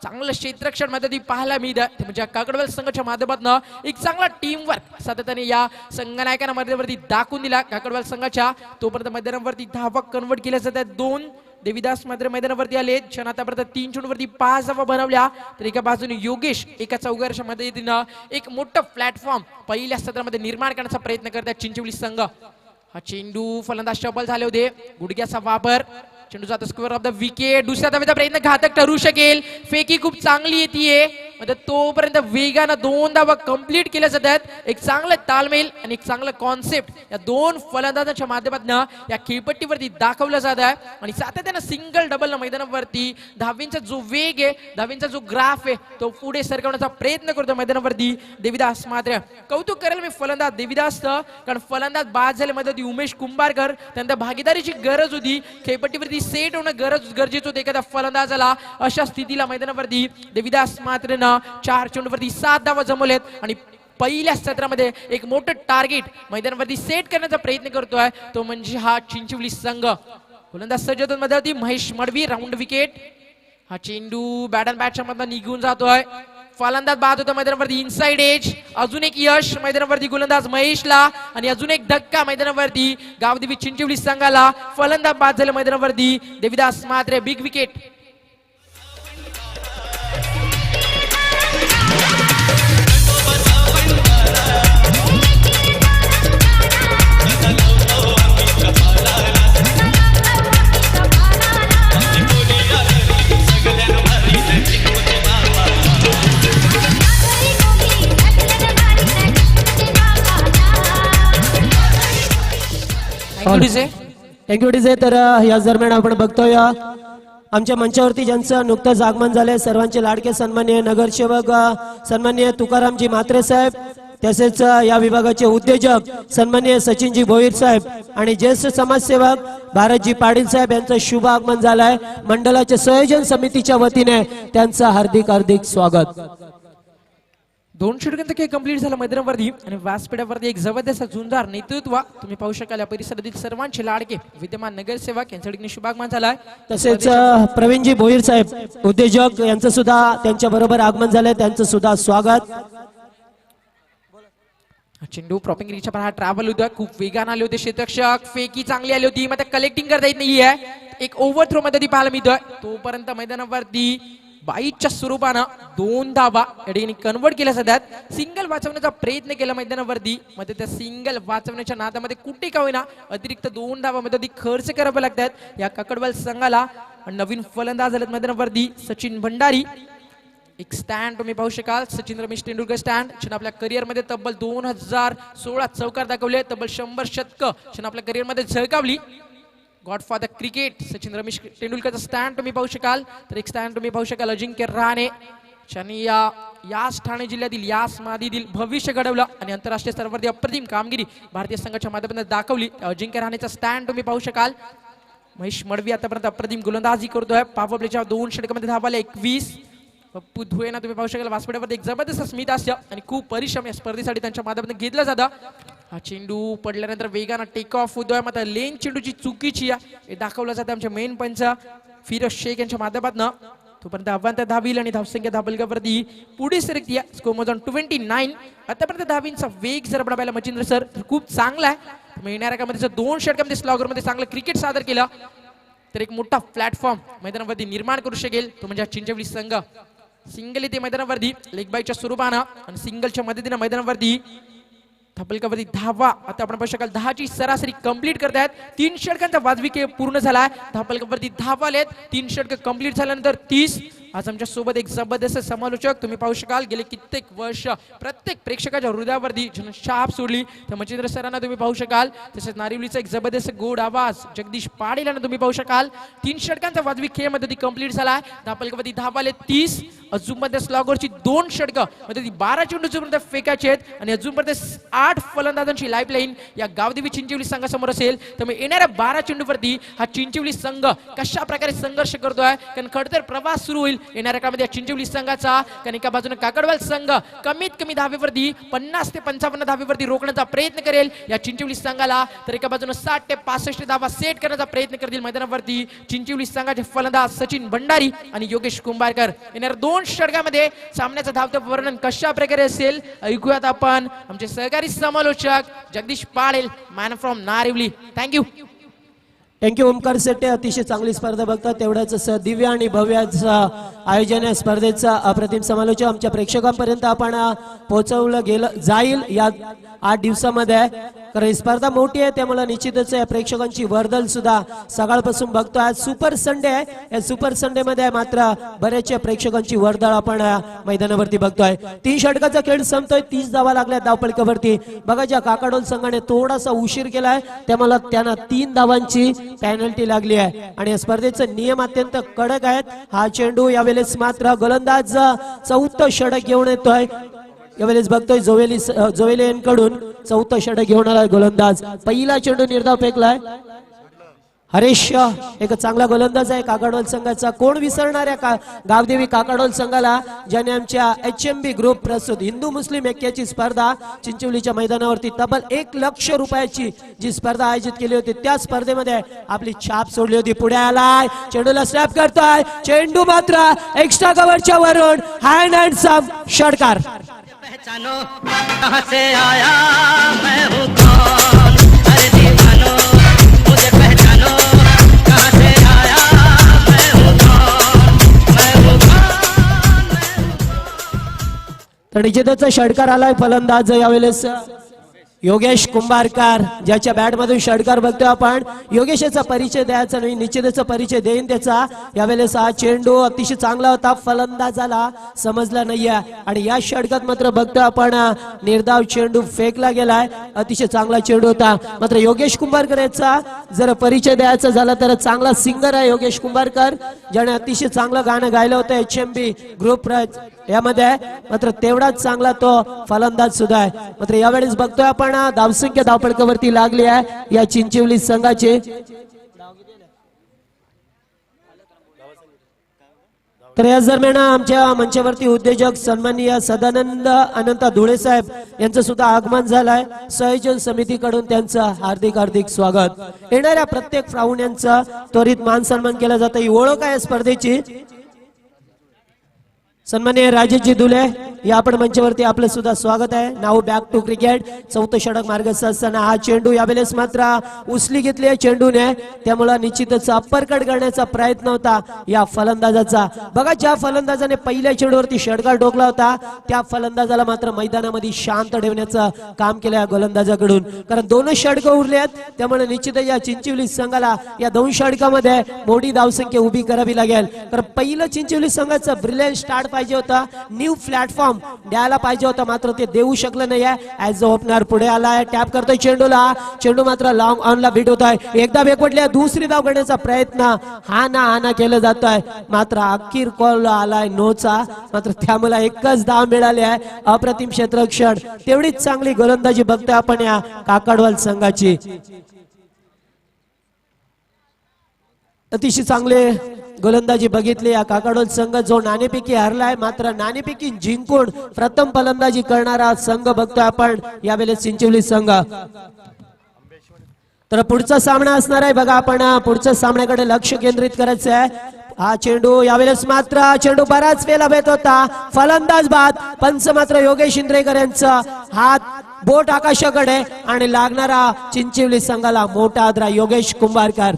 चांगलं क्षेत्ररक्षण मध्ये पाहायला मिळत आहे. म्हणजे काकडवाल संघाच्या माध्यमातून एक चांगला टीम वर्क सातत्याने या संघनायकांना मैदानावरती दाखवून दिला काकडवाल संघाच्या. तोपर्यंत मैदानावरती धावा कन्वर्ट केल्या जातात. 2 देविदास मात्र मैदानावरती आले. क्षण आतापर्यंत 3 चेंडूवरती 5 धावा बनवल्या. तर एका बाजूने योगेश एका चौकारच्या मदतीनं एक मोठं प्लॅटफॉर्म पहिल्या सत्रामध्ये निर्माण करण्याचा प्रयत्न करतात चिंचवली संघ. हा चेंडू फलंदाज शबल झाले होते, गुडघ्याचा वापर, चेंडू जातो स्क्वेअर ऑफ द विकेट. दुसऱ्या धावेचा प्रयत्न घातक ठरू शकेल. फेकी खूप चांगली येते. तोपर्यंत वेगानं 2 धावा कंप्लीट केल्या जातात. एक चांगलं तालमेल आणि एक चांगलं कॉन्सेप्ट या 2 फलंदाजांच्या माध्यमातून या खेळपट्टीवरती दाखवलं जात आहे. आणि सातत्यानं सिंगल डबल मैदानावरती धावींचा जो वेग आहे, धावींचा जो ग्राफ आहे तो पुढे सरकवण्याचा प्रयत्न करतो मैदानावरती देविदास. मात्र कौतुक करेल मी फलंदाज देविदासचं, कारण फलंदाज बाद झाले मध्ये उमेश कुंभारकर, त्यांना भागीदारीची गरज होती. खेळपट्टीवरती सेट होणं गरजेचं होतं एखाद्या फलंदाजाला. अशा स्थितीला मैदानावरती देविदास मात्र 4 चेंडूवरती 7 धावा जमवलेत आणि पहिल्या सत्रामध्ये एक मोठं टार्गेट मैदानावरती सेट करण्याचा प्रयत्न करतोय, तो म्हणजे हा चिंचवली संघ. फलंदाज सज्ज मध्ये महेश मडवी, राऊंड विकेट. हा चेंडू बॅट अँड बॅटच्या मधून निघून जातोय. फलंदाज बाद होतो मैदानावरती इनसाइड एज. अजून एक यश मैदानावरती गोलंदाज महेशला आणि अजून एक धक्का मैदानावरती गावदेवी चिंचवली संघाला. फलंदाज बाद झाले मैदानावरती देविदास मात्र बिग विकेट. Thank you DJ. तर याच दरम्यान आपण बघतोय आमच्या मंचावरती ज्यांचं नुकतंच आगमन झालंय, सर्वांचे लाडके सन्माननीय नगरसेवक सन्माननीय तुकारामजी म्हात्रे साहेब, तसेच या विभागाचे उद्योजक सन्माननीय सचिनजी भोईर साहेब आणि ज्येष्ठ समाजसेवक भारतजी पाटील साहेब यांचं शुभ आगमन झालंय. मंडळाच्या संयोजन समितीच्या वतीने त्यांचं हार्दिक हार्दिक स्वागत. 2 षटकांचा खेळ कंप्लीट झाला मैदानावरती आणि व्यासपीठावरती एक जबरदस्त झुंजार नेतृत्व तुम्ही पाहू शकाल. या परिसरातील सर्वांचे लाडके विद्यमान नगरसेवक यांच्या ठिकाणी शुभागमन झालाय. तसेच प्रवीणजी भोईर साहेब उद्योजक यांचं सुद्धा त्यांच्या बरोबर आगमन झालंय, त्यांचं सुद्धा स्वागत. चेंडू प्रॉपिंग रिचा पण हा ट्रॅव्हल होता, खूप वेगाने आले होते क्षेत्ररक्षक. फेकी चांगली आली होती, मग कलेक्टिंग करता येत नाहीये. एक ओव्हर थ्रो मध्ये ती पाहायला मिळतोय. तोपर्यंत मैदानावरती 22च्या स्वरूपानं 2 धावा या ठिकाणी कन्वर्ट केल्या जातात. सिंगल वाचवण्याचा प्रयत्न केला मैदानावरती, मध्ये त्या सिंगल वाचवण्याच्या नादामध्ये कुठे का होईना अतिरिक्त 2 धावा मध्ये खर्च करावे लागतात या काकडवाल संघाला. नवीन फलंदाज झालेत मैदानावरती सचिन भंडारी. एक स्टँड तुम्ही पाहू शकाल, सचिन रमेश तेंडुलकर स्टँड. क्षण आपल्या करिअर मध्ये तब्बल 2016 चौकार दाखवले, तब्बल 100 शतकं क्षण आपल्या करिअर मध्ये झळकावली. गॉडफादर क्रिकेट सचिन रमेश तेंडुलकरचा स्टँड तुम्ही पाहू शकाल. तर एक स्टँड तुम्ही पाहू शकाल अजिंक्य रहाणे, ज्यांनी याच ठाणे जिल्ह्यातील याच मादीतील भविष्य घडवलं आणि आंतरराष्ट्रीय स्तरावरती अप्रतिम कामगिरी भारतीय संघाच्या माध्यमातून दाखवली. अजिंक्य रहाणेचा स्टँड तुम्ही पाहू शकाल. महेश मडवी आतापर्यंत अप्रतिम गोलंदाजी करतोय. पॉवर प्लेच्या 2 षटकामध्ये धावा 21. पप्पू धुएना तुम्ही पाहू शकाल. व्यासपीठावरती एक जबरदस्त स्मित हास्य आणि खूप परिश्रम या स्पर्धेसाठी त्यांच्या माध्यमातून घेतलं जातं. हा चेंडू पडल्यानंतर वेगानं टेक ऑफ होतोय, मात्र लेन चेंडूची चुकीची हे दाखवलं जातं आमच्या मेन पंच फिरोज शेख यांच्या माध्यमातून. तोपर्यंत आव्हान धावील आणि धावसंख्या धाबलगावरती पुढे सरकती आहे. स्कोर मोजून 29. आतापर्यंत धावींचा वेग जर आपण पाहिला मच्छिंद्र सर खूप चांगला आहे. येणाऱ्या काळामध्ये 2 षटकामध्ये स्लॉगरमध्ये चांगलं क्रिकेट सादर केलं तर एक मोठा प्लॅटफॉर्म मैदानावरती निर्माण करू शकेल, तो म्हणजे चिंचवली संघ. सिंगल येते मैदानावरती लेग बायच्या स्वरूपानं आणि सिंगलच्या मदतीनं मैदानावरती धाबलगावरती धावा आता आपण पाहू शकाल 10ची सरासरी कंप्लीट करतायत. 3 षटकांचा वाजवी खेळ पूर्ण झालाय. धाबलगावरती धावा आलेत. 3 षटक कंप्लीट झाल्यानंतर 30. आज आमच्या सोबत एक जबरदस्त समालोचक तुम्ही पाहू शकाल. गेले कित्येक वर्ष प्रत्येक प्रेक्षकाच्या हृदयावरती छाप सोडली तर मच्छिंद्र सरांना तुम्ही पाहू शकाल. तसेच नारिवलीचा एक जबरदस्त गोड आवाज जगदीश पाटील यांना तुम्ही पाहू शकाल. 3 षटकांचा वाजवी खेळ मध्ये कंप्लीट झालाय. धाबलगावरती धावा आले 30. अजूनपर्यंत स्लॉगरची 2 षटकं मध्ये 12 चेंडूपर्यंत फेकायचे आहेत आणि अजूनपर्यंत 8 फलंदाजांची लाईफलाईन या गावदेवी चिंचवली संघासमोर असेल. त्यामुळे येणाऱ्या 12 चेंडूवरती हा चिंचवली संघ कशा प्रकारे संघर्ष करतोय, कारण खडतर प्रवास सुरू होईल येणाऱ्या काळामध्ये चिंचवली संघाचा, कारण एका बाजूने काकडवाल संघ कमीत कमी धावेवरती 50 ते 55 धावेवरती रोखण्याचा प्रयत्न करेल या चिंचवली संघाला, तर एका बाजूने 60 ते 65 धावा सेट करण्याचा प्रयत्न करतील मैदानावरती चिंचवली संघाचे फलंदाज सचिन भंडारी आणि योगेश कुंभारकर. येणाऱ्या 2 षटकामध्ये सामन्याचं धावतं वर्णन कशा प्रकारे असेल ऐकूयात आपण आमचे सहकारी समालोचक Jagdish Palel, man from Narivali. Thank you. Thank you Omkar Sette. अतिशय चांगली स्पर्धा बघतात, तेवढ्याच दिव्य आणि भव्याचं आयोजन आहे स्पर्धेचा. अप्रतिम समालोचक आमच्या प्रेक्षकांपर्यंत आपण पोहोचवलं गेलं जाईल या 8 दिवसामध्ये. कारण ही स्पर्धा मोठी आहे त्यामुळे निश्चितच या प्रेक्षकांची वर्दळ सुद्धा सकाळपासून बघतो. आज सुपर संडे आहे, या सुपर संडे मध्ये मात्र बऱ्याचशा प्रेक्षकांची वर्दळ आपण मैदानावरती बघतोय. 3 षटकाचा खेळ संपतोय, 30 धावा लागल्या धावपळकावरती. बघा ज्या काकाडोल संघाने थोडासा उशीर केलाय त्यामुळे त्यांना 3 धावांची पेनल्टी लागली आहे आणि या स्पर्धेचे नियम अत्यंत कडक आहेत. हा चेंडू यावेळेस मात्र गोलंदाज 4थं षटक घेऊन येतोय. यावेळेस बघतोय जोवेली यांकडून 4थं षटक घेऊन आलाय गोलंदाज. पहिला चेंडू निर्धाव फेकलाय. हरेश एक चांगला गोलंदाज आहे काकाडोल संघाचा. कोण विसरणाऱ्या गावदेवी काकाडोल संघाला, ज्याने आमच्या HMB ग्रुप प्रस्तुत हिंदू मुस्लिम ऐक्याची स्पर्धा चिंचवलीच्या मैदानावरती तब्बल 1 लाख रुपयाची जी स्पर्धा आयोजित केली होती त्या स्पर्धेमध्ये आपली छाप सोडली होती. पुढे आलाय, चेंडूला स्लॅप करतोय, चेंडू मात्र एक्स्ट्रा कव्हरच्या वरून हँड सम षटकार. पहचानो कहां से आया मैं हूं कौन, अरे दीवानो मुझे पहचानो कहां से आया मैं हूं कौन, मैं हूं कौन. तर निश्चितच षटकार आलाय. फलंदाज यावेळेस योगेश कुंभारकर, ज्याच्या बॅट मधून षटकार बघतोय आपण. योगेशचा परिचय द्यायचा नाही, निश्चितच परिचय देईन त्याचा. यावेळेस हा चेंडू अतिशय चांगला होता, फलंदाजाला समजला नाहीये आणि या षटकात मात्र बघतोय आपण निर्धाव चेंडू फेकला गेलाय. अतिशय चांगला चेंडू होता. मात्र योगेश कुंभारकर याचा जर परिचय द्यायचा झाला तर चांगला सिंगर आहे योगेश कुंभारकर, ज्याने अतिशय चांगलं गाणं गायलं होतं HMB ग्रुप यामध्ये. मात्र तेवढाच चांगला तो फलंदाज सुद्धा आहे. मात्र यावेळेस बघतोय आपण धावसंख्या धावपळकावरती लागली आहे या चिंचवली संघाची. तर याच दरम्यान आमच्या मंचावरती उद्योजक सन्माननीय सदानंद अनंत धुळे साहेब यांचं सुद्धा आगमन झालंय. संयोजन समितीकडून त्यांचं हार्दिक हार्दिक स्वागत. येणाऱ्या प्रत्येक पाहुण्यांचा त्वरित मान सन्मान केला जातो. ही ओळख आहे स्पर्धेची. सन्माननीय राजेशजी दुले या आपण मंचावरती आपलं सुद्धा स्वागत आहे. नाव बॅक टू क्रिकेट. 4थं षटक मार्गस्थ असताना हा चेंडू यावेळेस मात्र उचली घेतली आहे चेंडूने, त्यामुळे निश्चितच अप्परकट करण्याचा प्रयत्न होता या फलंदाजाचा. बघा ज्या फलंदाजाने पहिल्या चेंडूवरती षटकार ठोकला होता त्या फलंदाजाला मात्र मैदानामध्ये शांत ठेवण्याचं काम केलं या गोलंदाजाकडून. कारण 2 षटकं उरले आहेत त्यामुळे निश्चितच या चिंचवली संघाला या 2 षटकामध्ये मोठी धावसंख्या उभी करावी लागेल. तर पहिलं चिंचवली संघाचं ब्रिलियंट स्टार्ट पाहिजे होता, न्यू प्लॅटफॉर्म द्यायला पाहिजे होता, मात्र ते देऊ शकलं नाही. ऍज अ ओपनर पुढे आलाय, टॅप करतोय चेंडूला, चेंडू मात्र लॉंग ऑनला बीट होत आहे. एकदा बेपटल्या, दुसरी धाव घेण्याचा प्रयत्न हाना केला जातोय, मात्र अखेर कॉल आलाय नोचा. मात्र त्यामुळे एकच धाव मिळाली आहे. अप्रतिम क्षेत्ररक्षण, तेवढीच चांगली गोलंदाजी बघतोय आपण या काकडवाल संघाची. अतिशय चांगले गोलंदाजी बघितली या काकडोल संघ, जो नाणेफेकी हरलाय मात्र नाणेफेकी जिंकून प्रथम फलंदाजी करणारा संघ बघतोय आपण यावेळेस चिंचवली संघ. तर पुढचा सामना असणार आहे. बघा आपण पुढच्या सामन्याकडे लक्ष केंद्रित करायचं आहे. हा चेंडू यावेळेस मात्र चेंडू बराच वेळा भेट होता, फलंदाज बाद. पंच मात्र योगेश इंद्रेकर यांचा हात बोट आकाशाकडे आणि लागणारा चिंचवली संघाला मोठा आदरा योगेश कुंभारकर.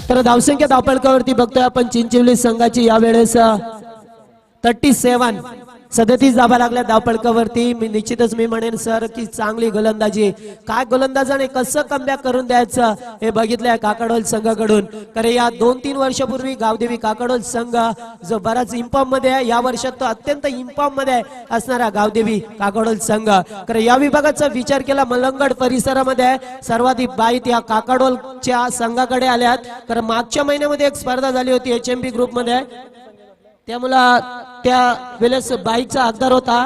तर धावसंख्या धावपळकावरती बघतोय आपण चिंचवली संघाची यावेळेस 37 37 धावा लागल्या धावपळकावरती. निश्चितच मी म्हणेन सर की चांगली गोलंदाजी, काय गोलंदाजाने कसं कमबॅक करून द्यायचं हे बघितलंय काकडोल संघाकडून. कारण या 2-3 वर्षापूर्वी गावदेवी काकडोल संघ जो बराच इम्पॉम मध्ये आहे, या वर्षात तो अत्यंत इम्पॉम मध्ये असणारा गावदेवी काकडोल संघ. कारण या विभागाचा विचार केला मलंगड परिसरामध्ये सर्वाधिक बाईत या काकडोलच्या संघाकडे आल्यात. कारण मागच्या महिन्यामध्ये एक स्पर्धा झाली होती HMB ग्रुप मध्ये, त्यामुळे त्या वेळेस बाईकचा हकदार होता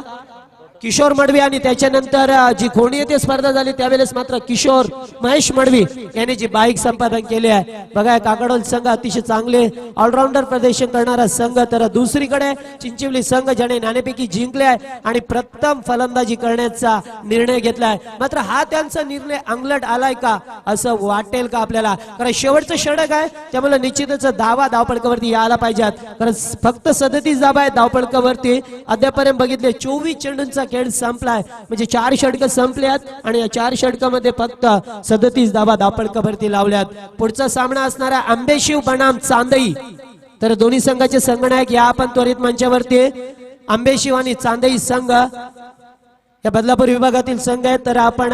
किशोर मडवी आणि त्याच्यानंतर जी कोणी येथे स्पर्धा झाली त्यावेळेस मात्र किशोर महेश मडवी यांनी जी बाईक संपादन केली आहे. बघा काकडोल संघ अतिशय चांगले ऑलराऊंडर प्रदर्शन करणारा संघ, तर दुसरीकडे चिंचिवली संघ ज्याने नाणेफेकी जिंकले आहे आणि प्रथम फलंदाजी करण्याचा निर्णय घेतलाय. मात्र हा त्यांचा निर्णय अंगलट आलाय का असं वाटेल का आपल्याला? कारण शेवटचं षटक आहे त्यामुळे निश्चितच धावपळकावरती यायला पाहिजेत. कारण फक्त 37 धावा आहेत धावपळकावरती. अद्यापर्यंत बघितले 24 चेंडूंचा खेळ संपलाय, म्हणजे 4 षटक संपल्यात आणि या 4 षटकामध्ये फक्त 37 धावा धावपळकावरती लावल्यात. पुढचा सामना असणारा आंबेशिव बनाम चांदई. तर दोन्ही संघाचे संघनायक या आपण त्वरित मंचावरती. आंबेशिव आणि चांदई संघ या बदलापूर विभागातील संघ आहेत. तर आपण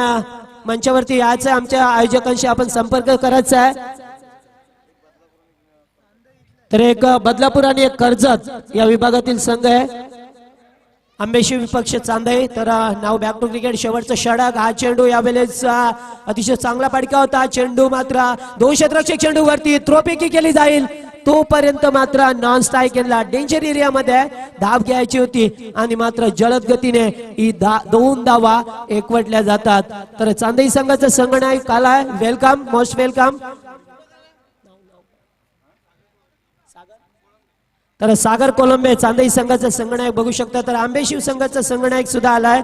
मंचावरती यायचं, आमच्या आयोजकांशी आपण संपर्क करायचा आहे. तर एक बदलापूर आणि एक कर्जत या विभागातील संघ आहे. आंबेशिव विपक्ष चांदई. तर नाव बॅक टू क्रिकेट. शेवटचा षटक. हा चेंडू यावेळेस अतिशय चांगला फटका होता. चेंडू मात्र 2 क्षेत्ररक्षक चेंडू वरती थ्रोपिकी केली जाईल तोपर्यंत मात्र नॉन स्ट्राईक केला. डेंजर एरिया मध्ये धाव घ्यायची होती आणि मात्र जलद गतीने ही 2 धावा एकवटल्या जातात. तर चांदई संघाचा संघनायक आलाय. Welcome, most welcome. तर सागर कोलंबे चांदई संघाचा संघनायक बघू शकता. तर आंबेशिव संघाचा संघनायक सुद्धा आलाय.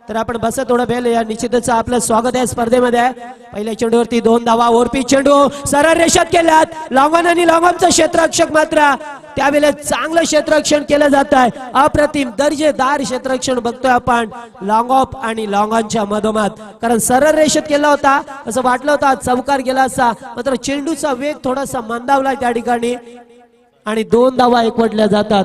तर आपण बसा थोडं बेल. या निश्चितच आपलं स्वागत आहे स्पर्धेमध्ये. पहिल्या चेंडूवरती 2 धावा. ओरपी चेंडू सरळ रेषात केल्यात. लॉंगॉन आणि लॉंगॉनचं क्षेत्ररक्षक मात्र त्यावेळेस चांगलं क्षेत्ररक्षण केलं जात आहे. अप्रतिम दर्जेदार क्षेत्ररक्षण बघतोय आपण लॉंग ऑफ आणि लॉंगॉनच्या मधोमध. कारण सरळ रेषेत केला होता असं वाटलं होतं चौकार गेला असा, मात्र चेंडूचा वेग थोडासा मंदावला त्या ठिकाणी आणि 2 धावा एकवटल्या जातात.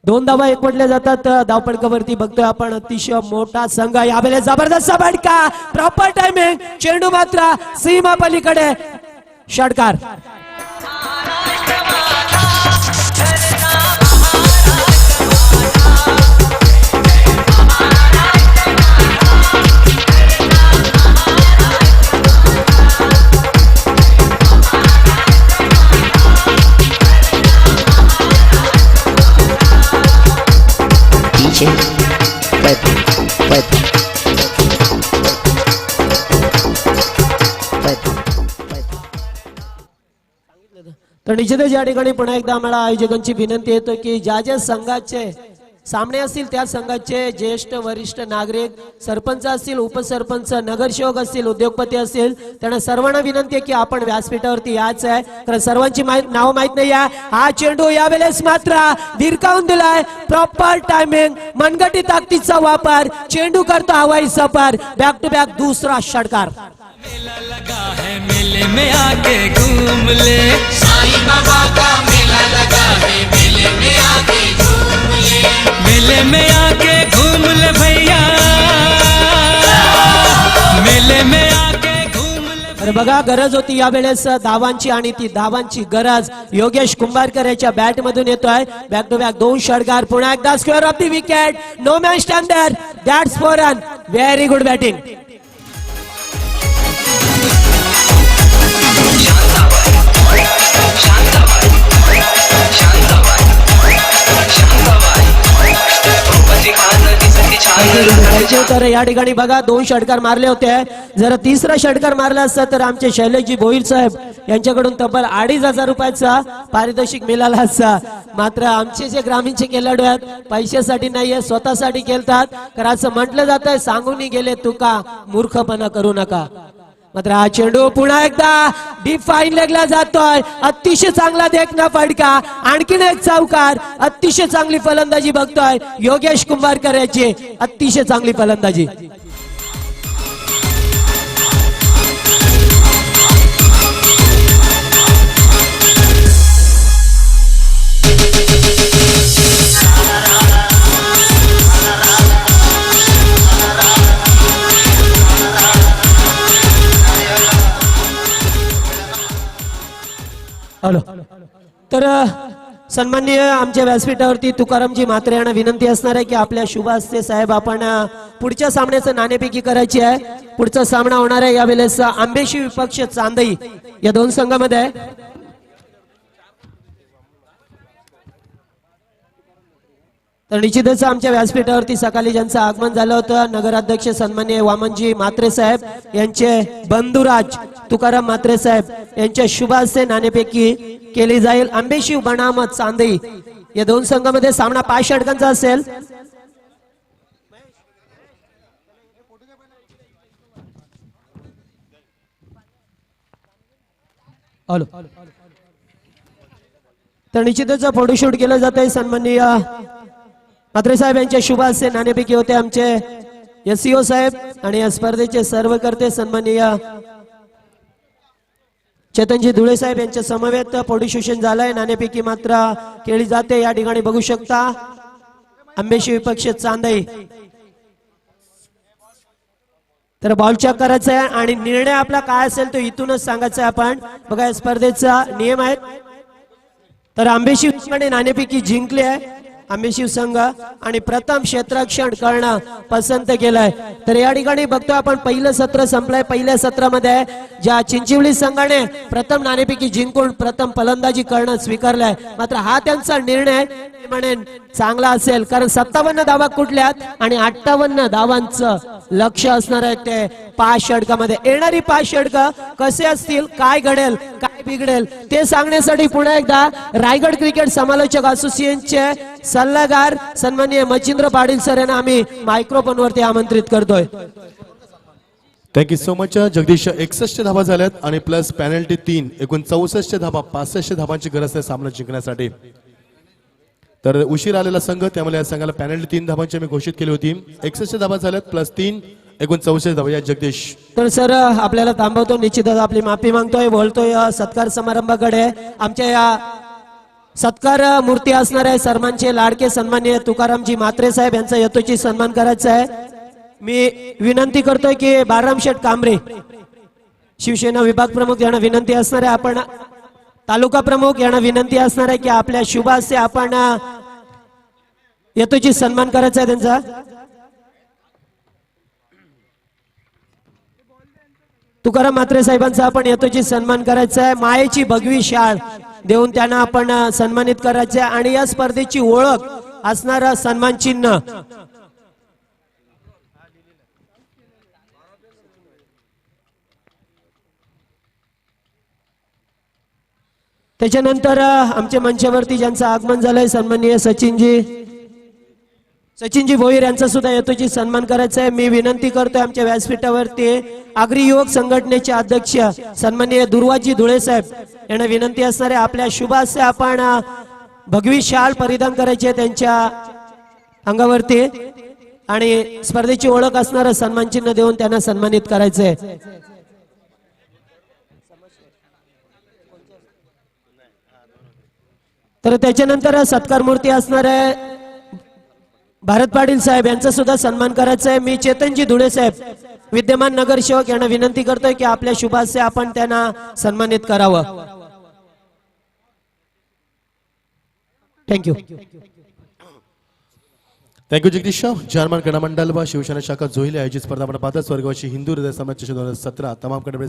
2 धावा एकवटल्या जातात. धावपळकावरती बघतोय आपण अतिशय मोठा संघ. यावेळेस जबरदस्त फटका. Proper timing. चेंडू मात्र सीमा पलीकडे. षटकार. तर निश्चितच या ठिकाणी पुन्हा एकदा आम्हाला आयोजकांची विनंती येतो की ज्या ज्या संघाचे सामने असतील त्या संघाचे ज्येष्ठ वरिष्ठ नागरिक, सरपंच असतील, उपसरपंच, नगरसेवक असतील, उद्योगपती असतील, त्यांना सर्वांना विनंती आहे की आपण व्यासपीठावरती यायचं आहे. कारण सर्वांची नाव माहित नाही आहे. हा चेंडू यावेळेस मात्र भिरकावून दिलाय. प्रॉपर टायमिंग, मनगटी ताकदीचा वापर. चेंडू करतो हवाई सफर. बॅक टू बॅक दुसरा षटकार. मेला लगा है, मेले में आके घूम ले. साईं बाबा का मेला लगा है, मेले में आके घूम ले. मेले में आके घूम ले भैया, मेले में आके घूम ले. अरे बघा गरज होती यावेळेस धावांची आणि ती धावांची गरज योगेश कुंभारकर याच्या बॅट मधून येतोय. बॅक टू बॅक 2 षटकार. पुन्हा एकदा square off the wicket. No man stand there. That's 4 run. Very good batting. तर या ठिकाणी बघा 2 षटकार मारले होते. जर तिसरा षटकार मारला असता तर आमचे शैलेशजी भोईर साहेब यांच्याकडून तब्बल 2,500 रुपयाचा पारितोषिक मिळाला असता. मात्र आमचे जे ग्रामीणचे खेळाडू आहेत पैशासाठी नाहीये, स्वतःसाठी खेळतात. कारण असं म्हटलं जात आहे सांगून गेले तुका मूर्खपणा करू नका. मात्र हा चेंडू पुन्हा एकदा डीप फाईन लेगला जातोय. अतिशय चांगला देखना फटका. आणखीन एक चौकार. अतिशय चांगली फलंदाजी बघतोय योगेश कुंभारकर याची. अतिशय चांगली फलंदाजी. तर सन्माननीय आमच्या व्यासपीठावरती तुकारामजी म्हात्रे यांना विनंती असणार आहे की आपल्या शुभ हस्ते साहेब आपण पुढच्या सामन्याचं नाणेफेकी करायची आहे. पुढचा सामना होणार आहे यावेळेस आंबेशी विपक्ष चांदई या दोन संघामध्ये आहे. तर निश्चितच आमच्या व्यासपीठावरती सकाळी ज्यांचं आगमन झालं होतं नगराध्यक्ष सन्माननीय वामनजी म्हात्रे साहेब यांचे बंधुराज तुकाराम म्हात्रे साहेब यांच्या शुभ हस्ते नाणेफेकी केली जाईल. आंबेशिव बनाम चांदई या दोन संघामध्ये सामना 5 षटकांचा असेल. हॅलो तर निश्चितच फोटोशूट केलं जात आहे. सन्माननीय म्हात्रे साहेब यांच्या शुभ हस्ते नाणेफेकी होते आमचे एसईओ साहेब आणि या स्पर्धेचे सर्व करते सन्माननीय चेतनजी धुळे साहेब यांच्या समवेत फोटोशूशन झालंय. नाणेफेकी मात्र केली जाते. या ठिकाणी बघू शकता आंबेशी विपक्ष चांदई. तर बॉल चेक करायचा आहे आणि निर्णय आपला काय असेल तो इथूनच सांगायचा आहे. आपण बघा या स्पर्धेचा नियम आहेत. तर आंबेशी संघाने नाणेफेकी जिंकली आहे आंबेशिव संघ आणि प्रथम क्षेत्ररक्षण करणं पसंत केलंय. तर या ठिकाणी बघतो आपण पहिलं सत्र संपलंय. पहिल्या सत्रामध्ये ज्या चिंचिवली संघाने प्रथम नाणेफेकी जिंकून प्रथम फलंदाजी करणं स्वीकारलंय. मात्र हा त्यांचा निर्णय म्हणेन चांगला असेल कारण 57 धावा कुठल्यात आणि 58 धावांचं लक्ष असणार आहे ते 5 षटकामध्ये. येणारी 5 षटकं कसे असतील काय घडेल काय बिघडेल ते सांगण्यासाठी पुन्हा एकदा रायगड क्रिकेट समालोचक असोसिएशनचे सल्लागार सन्माननीय मच्छिंद्र पाटील सर यांना आम्ही मायक्रोफोन वरती आमंत्रित करतोय. Thank you so much. जगदीश 61 धावा झाल्यात आणि प्लस पॅनल्टी 3 एकूण 64 धावा 65 धावांची गरज आहे सामना जिंकण्यासाठी. तर उशीर आलेला संघ त्यामुळे या संघाला पॅनल्टी 3 धावांची मी घोषित केली होती. 61 धावा झाल्यात प्लस 3 एकूण 64 धावा या जगदीश. तर सर आपल्याला थांबवतो. निश्चितच आपली माफी मागतोय बोलतोय सत्कार समारंभाकडे. आमच्या या सत्कार मूर्ती असणार आहे सर्वांचे लाडके सन्माननीय तुकारामजी म्हात्रे साहेब यांचा यथोचित सन्मान करायचा आहे. मी विनंती करतोय की बाराम शेठ कांबरे शिवसेना विभाग प्रमुख यांना विनंती असणार आहे. आपण तालुका प्रमुख यांना विनंती असणार आहे की आपल्या शुभ हस्ते आपण यथोचित सन्मान करायचा आहे त्यांचा. तुकाराम म्हात्रे साहेबांचा आपण यथोचित सन्मान करायचा आहे. मायेची भगवी शाळ देऊन त्यांना आपण सन्मानित करायचे आणि या स्पर्धेची ओळख असणारा सन्मान चिन्ह त्याच्यानंतर आमच्या मंचावरती ज्यांचं आगमन झालंय सन्माननीय सचिनजी भोईर यांचा सुद्धा यथोचित सन्मान करायचा आहे. मी विनंती करतोय आमच्या व्यासपीठावरती आगरी युवक संघटनेचे अध्यक्ष सन्माननीय दुर्वाजी धुळे साहेब यांना विनंती असणार आहे आपल्या शुभ हस्ते आपण भगवी शाल परिधान करायचे त्यांच्या अंगावरती आणि स्पर्धेची ओळख असणारं सन्मान चिन्ह देऊन त्यांना सन्मानित करायचंय. तर त्याच्यानंतर सत्कार मूर्ती असणार आहे भारत पाटील साहेब यांचा सुद्धा सन्मान करायचा आहे. मी चेतनजी धुळे साहेब विद्यमान नगरसेवक यांना विनंती करतोय की आपल्या शुभ हस्ते आपण त्यांना सन्मानित करावं. थँक्यू. थँक्यू जगदीश. जर्मन गणमंडल व शिवसेना शाखा जोहिले आयोजित स्पर्धा आपण पाहता स्वर्गवासी हिंदू हृदय समाज 2017 तमाम कडे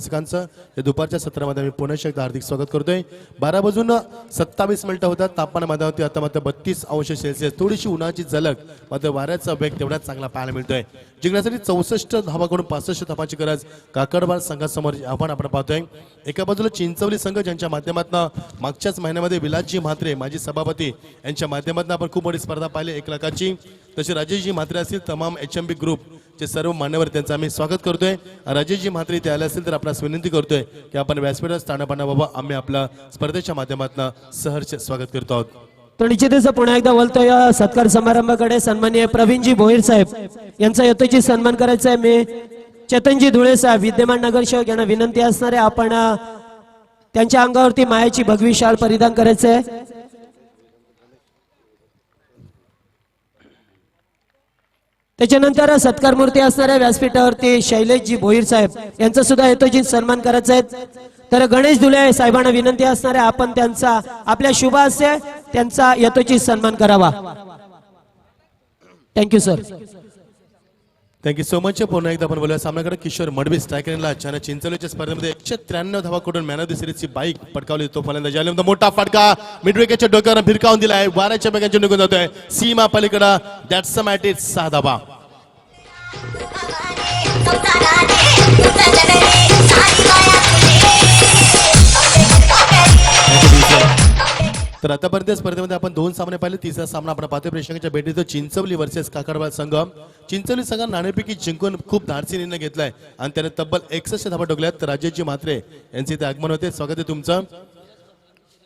या दुपारच्या सत्रामध्ये मी पुन्हा एकदा हार्दिक स्वागत करतोय. 12:27 होतात. तापमान मध्ये आता मात्र 32 अंश सेल्सिअस. थोडीशी उन्हाची झलक मात्र वाऱ्याचा वेग तेवढाच चांगला पाहायला मिळतोय. जिंकण्यासाठी 64 धावाकडून 65 धावांची गरज काकडबार संघासमोर आव्हान आपण पाहतोय. एका बाजूला चिंचवली संघ ज्यांच्या माध्यमातून मागच्याच महिन्यामध्ये विलासजी म्हात्रे माजी सभापती यांच्या माध्यमातून आपण खूप मोठी स्पर्धा पाहिली 1 लाखाची. तसे राजेशजी म्हात्रे असतील तमाम HMB ग्रुप चे सर्व मान्यवर त्यांचं आम्ही स्वागत करतोय. राजेशजी म्हात्रे इथे आले असतील तर आपल्यास विनंती करतोय की आपण व्यासपीठावर स्थानपाना बाबा आम्ही आपल्या स्पर्धेच्या माध्यमातून सहर्ष स्वागत करतो आहोत. तो निश्चितच पुन्हा एकदा बोलतोय सत्कार समारंभाकडे सन्माननीय प्रवीणजी भोईर साहेब यांचा यथोचित सन्मान करायचा आहे. मी चेतनजी धुळे साहेब विद्यमान नगरसेवक यांना विनंती असणार आहे आपण त्यांच्या अंगावरती मायाची भगवी शाल परिधान करायचं आहे. त्याच्यानंतर सत्कार मूर्ती असणाऱ्या व्यासपीठावरती शैलेशजी भोईर साहेब यांचा सुद्धा यथोचित सन्मान करायचा आहे. तर गणेश धुले साहेबांना विनंती असणार आहे आपण त्यांचा आपल्या शुभ हस्ते त्यांचा यथोचित सन्मान करावा. Thank you sir. Thank you so much. पुन्हा एकदा आपण बोलूया सामन्याकडे. किशोर मडवी स्ट्रायकरला अचानक चिंचोलीच्या स्पर्धेमध्ये 193 धावा करून मॅन ऑफ द सिरीजची बाईक पटकावली. तो फलंदाज आल्यानंतर मोठा फटका मिड विकेटच्या डोक्यावर भिरकावून दिलाय. वाऱ्याच्या बेगांच्या निघून जातोय सीमा पलीकडे. That's a mat. 6 धावा. तर आतापर्यंत स्पर्धेमध्ये आपण 2 सामने पाहिले. तिसरा सामना आपण पाहतोय प्रेक्षकांच्या भेटीत चिंचवली वर्सेस काकडवाल संघ. चिंचवली संघ नाणेफेकी जिंकून खूप धाडसी निर्णय घेतलाय आणि त्याने तब्बल 61 धावा ठोकल्यात. तर राजेशजी म्हात्रे यांचे इथे आगमन होते. स्वागत आहे तुमचं.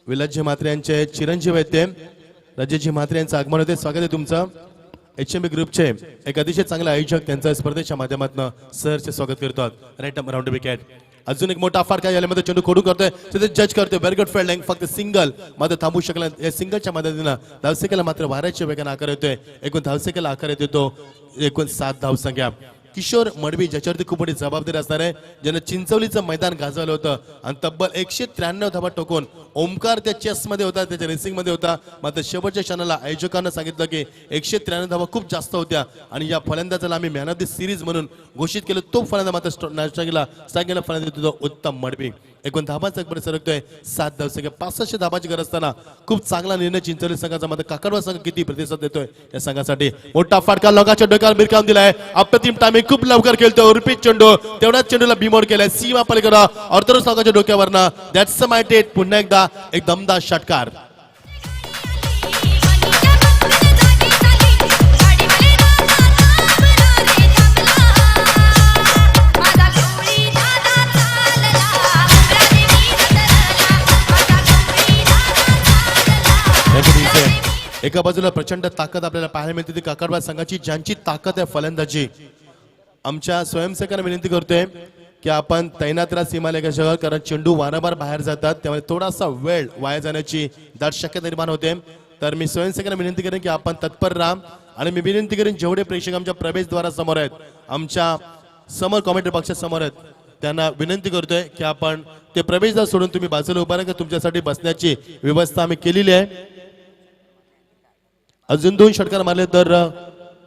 विलासजी म्हात्रे यांचे चिरंजीव आहेत ते. राजेशजी म्हात्रे यांचं आगमन होते. स्वागत आहे तुमचं. HMB ग्रुपचे एक अतिशय चांगले आयोजक त्यांच्या स्पर्धेच्या माध्यमातून सहर्ष स्वागत करतात. Right round wicket. अजून एक मोठा फटका यामध्ये चेंडू खोडून करतोय. तिथे जज करतोय. Very good fielding. फक्त सिंगल मात्र थांबू शकला. या सिंगलच्या मदतीनं धावसंख्येला मात्र वाऱ्याच्या वेगाने आकार येतोय. एकूण धावसंख्येला आकार येतोय तो एकूण 7 धावसंख्या. किशोर मडवी ज्याच्यावरती खूप मोठी जबाबदारी असणार आहे, ज्यानं चिंचवलीचं मैदान गाजवलं होतं आणि तब्बल 193 धावा टोकून ओमकार त्या चेसमध्ये होता, त्याच्या रेसिंगमध्ये होता. मात्र शेवटच्या क्षणाला आयोजकांना सांगितलं की 193 धावा खूप जास्त होत्या आणि या फलंदाजाला आम्ही मॅन ऑफ द सिरीज म्हणून घोषित केलं. तो फलंदाज मात्र नाश्ता फलंदाज होतो उत्तम मडवी. एकूण धाबांचा एक सरकतोय 7 धावसंख्या. 65 धाबाची गरज असताना खूप चांगला निर्णय चिंचवली संघाचा. मात्र काकडवा संघ किती प्रतिसाद देतोय या संघासाठी. मोठा फटका लोकांच्या डोक्यावर भिरकावून दिलाय. अप्रतिम टायमिंग. खूप लवकर खेळतोय उर्पित चेंडू. तेवढ्याच चेंडूला बिमोड केलाय सीमा पलीकडे ऑर्थोडॉक्स संघाच्या डोक्यावरनं. That's a might it. पुन्हा एकदा एक दमदार षटकार. एका बाजूला प्रचंड ताकद आपल्याला पाहायला मिळते ती काकडवा संघाची, ज्यांची ताकद आहे फलंदाजी. आमच्या स्वयंसेवकांना विनंती करतोय की आपण तैनात राहा सीमारेषेवर, कारण चेंडू वारंवार बाहेर जातात, त्यामुळे थोडासा वेळ वाया जाण्याची दाट शक्यता निर्माण होते. तर मी स्वयंसेवकांना विनंती करेन की आपण तत्पर राहा आणि मी विनंती करेन जेवढे प्रेक्षक आमच्या प्रवेशद्वारासमोर आहेत, आमच्या समोर कॉमेंट्री बॉक्सच्या समोर आहेत, त्यांना विनंती करतोय की आपण ते प्रवेशद्वार सोडून तुम्ही बाजूला उभा राहा. तुमच्यासाठी बसण्याची व्यवस्था आम्ही केलेली आहे. अजून 2 षटकार मारले तर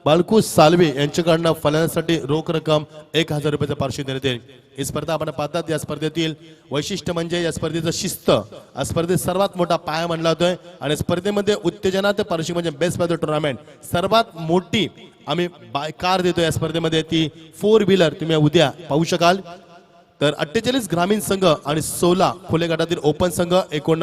बालकू सालवे यांच्याकडनं फलंदाजासाठी रोख रक्कम 1000 रुपयाचं पारितोषिक देण्यात येईल. ही स्पर्धा आपण पाहतात. या स्पर्धेतील वैशिष्ट्य म्हणजे या स्पर्धेचं शिस्त. या स्पर्धेत सर्वात मोठा पाया मानला जातोय आणि स्पर्धेमध्ये उत्तेजनाचं पारितोषिक म्हणजे बेस्ट बाय द टुर्नामेंट सर्वात मोठी आम्ही कार देतो या स्पर्धेमध्ये. ती 4 व्हीलर तुम्ही उद्या पाहू शकाल. तर 48 ग्रामीण संघ आणि 16 खुले गटातील ओपन संघ, एकूण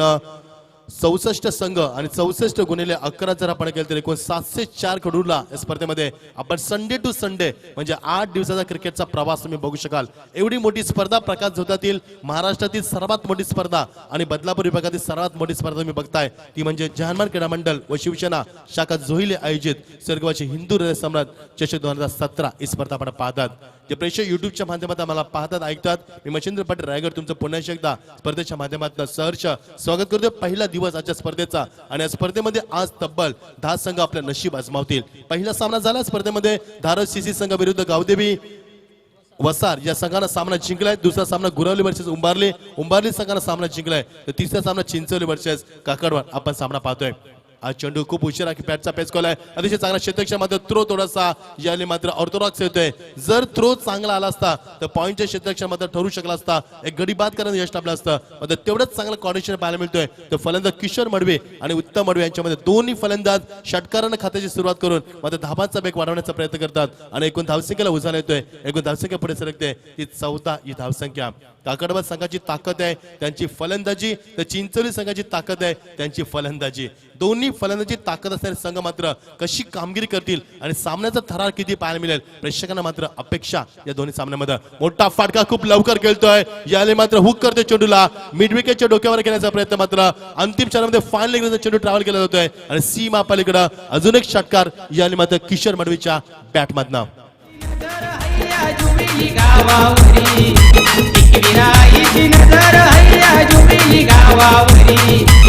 64 संघ आणि 64 गुणिले 11 जर आपण केलं तर एकूण 704 खेळाडूला या स्पर्धेमध्ये आपण संडे टू संडे म्हणजे 8 दिवसाचा क्रिकेटचा प्रवास तुम्ही बघू शकाल. एवढी मोठी स्पर्धा प्रकाश झोतातील महाराष्ट्रातील सर्वात मोठी स्पर्धा आणि बदलापूर विभागातील सर्वात मोठी स्पर्धा तुम्ही बघताय, ती म्हणजे जहानमान क्रीडा मंडळ व शिवसेना शाखा जोहिले आयोजित स्वर्गवासी हिंदू हृदय सम्राट चषक 2017 ही स्पर्धा आपण पाहतात. जे प्रेक्षक युट्यूबच्या माध्यमातून आम्हाला पाहतात ऐकतात, मी मच्छिंद्र पाटील रायगड तुमचं पुन्हा एकदा स्पर्धेच्या माध्यमातून सहर्ष स्वागत करतोय. पहिला दिवस आजच्या स्पर्धेचा आणि या स्पर्धेमध्ये आज तब्बल 10 संघ आपले नशीब आजमावतील. पहिला सामना झाला स्पर्धेमध्ये धारड सीसी संघ विरुद्ध गावदेवी वसार या संघानं सामना जिंकलाय. दुसरा सामना गुरवली वर्सेस उंबारली संघानं सामना जिंकलाय. तर तिसरा सामना चिंचवली वर्सेस काकडवाड आपण सामना पाहतोय. आज चेंडू खूप उशिरा की पॅटचा पेस केलाय. अतिशय चांगला क्षेत्रक्षामध्ये थ्रो थोडासा याने मात्र ऑर्थोडॉक्स येतोय. जर थ्रो चांगला आला असता तर पॉईंटच्या क्षेत्रक्षामध्ये ठरू शकला असता, एक गडी बाद करण्याचं यश आपलं असतं. मात्र तेवढंच चांगलं कॉर्डिनेशन पाहायला मिळतोय. तर फलंदाज किशोर मडवे आणि उत्तम मडवे यांच्यामध्ये दोन्ही फलंदाज षटकारानं खात्याची सुरुवात करून मात्र धाबांचा वेग वाढवण्याचा प्रयत्न करतात आणि एकूण धावसंख्येला उजाला येतोय. एकूण धावसंख्या पुढे सरकते ती 14 ही धावसंख्या. काकडवाड संघाची ताकद आहे त्यांची फलंदाजी, तर चिंचोली संघाची ताकद आहे त्यांची फलंदाजी. दोन्ही फलंदाजी ताकद असणारे संघ मात्र कशी कामगिरी करतील आणि सामन्याचा थरार किती पाहायला मिळेल प्रेक्षकांना मात्र अपेक्षा या दोन्ही सामन्यामध्ये. मोठा फाटका खूप लवकर खेळतोय. याने मात्र हुक करते चेंडूला मिड विकेटच्या डोक्यावर केल्याचा प्रयत्न मात्र अंतिम क्षणामध्ये फायनल चेंडू ट्रॅव्हल केला जातोय आणि सीमा पलीकडे अजून एक षटकार याने मात्र किशोर मडवीच्या बॅटमधनं.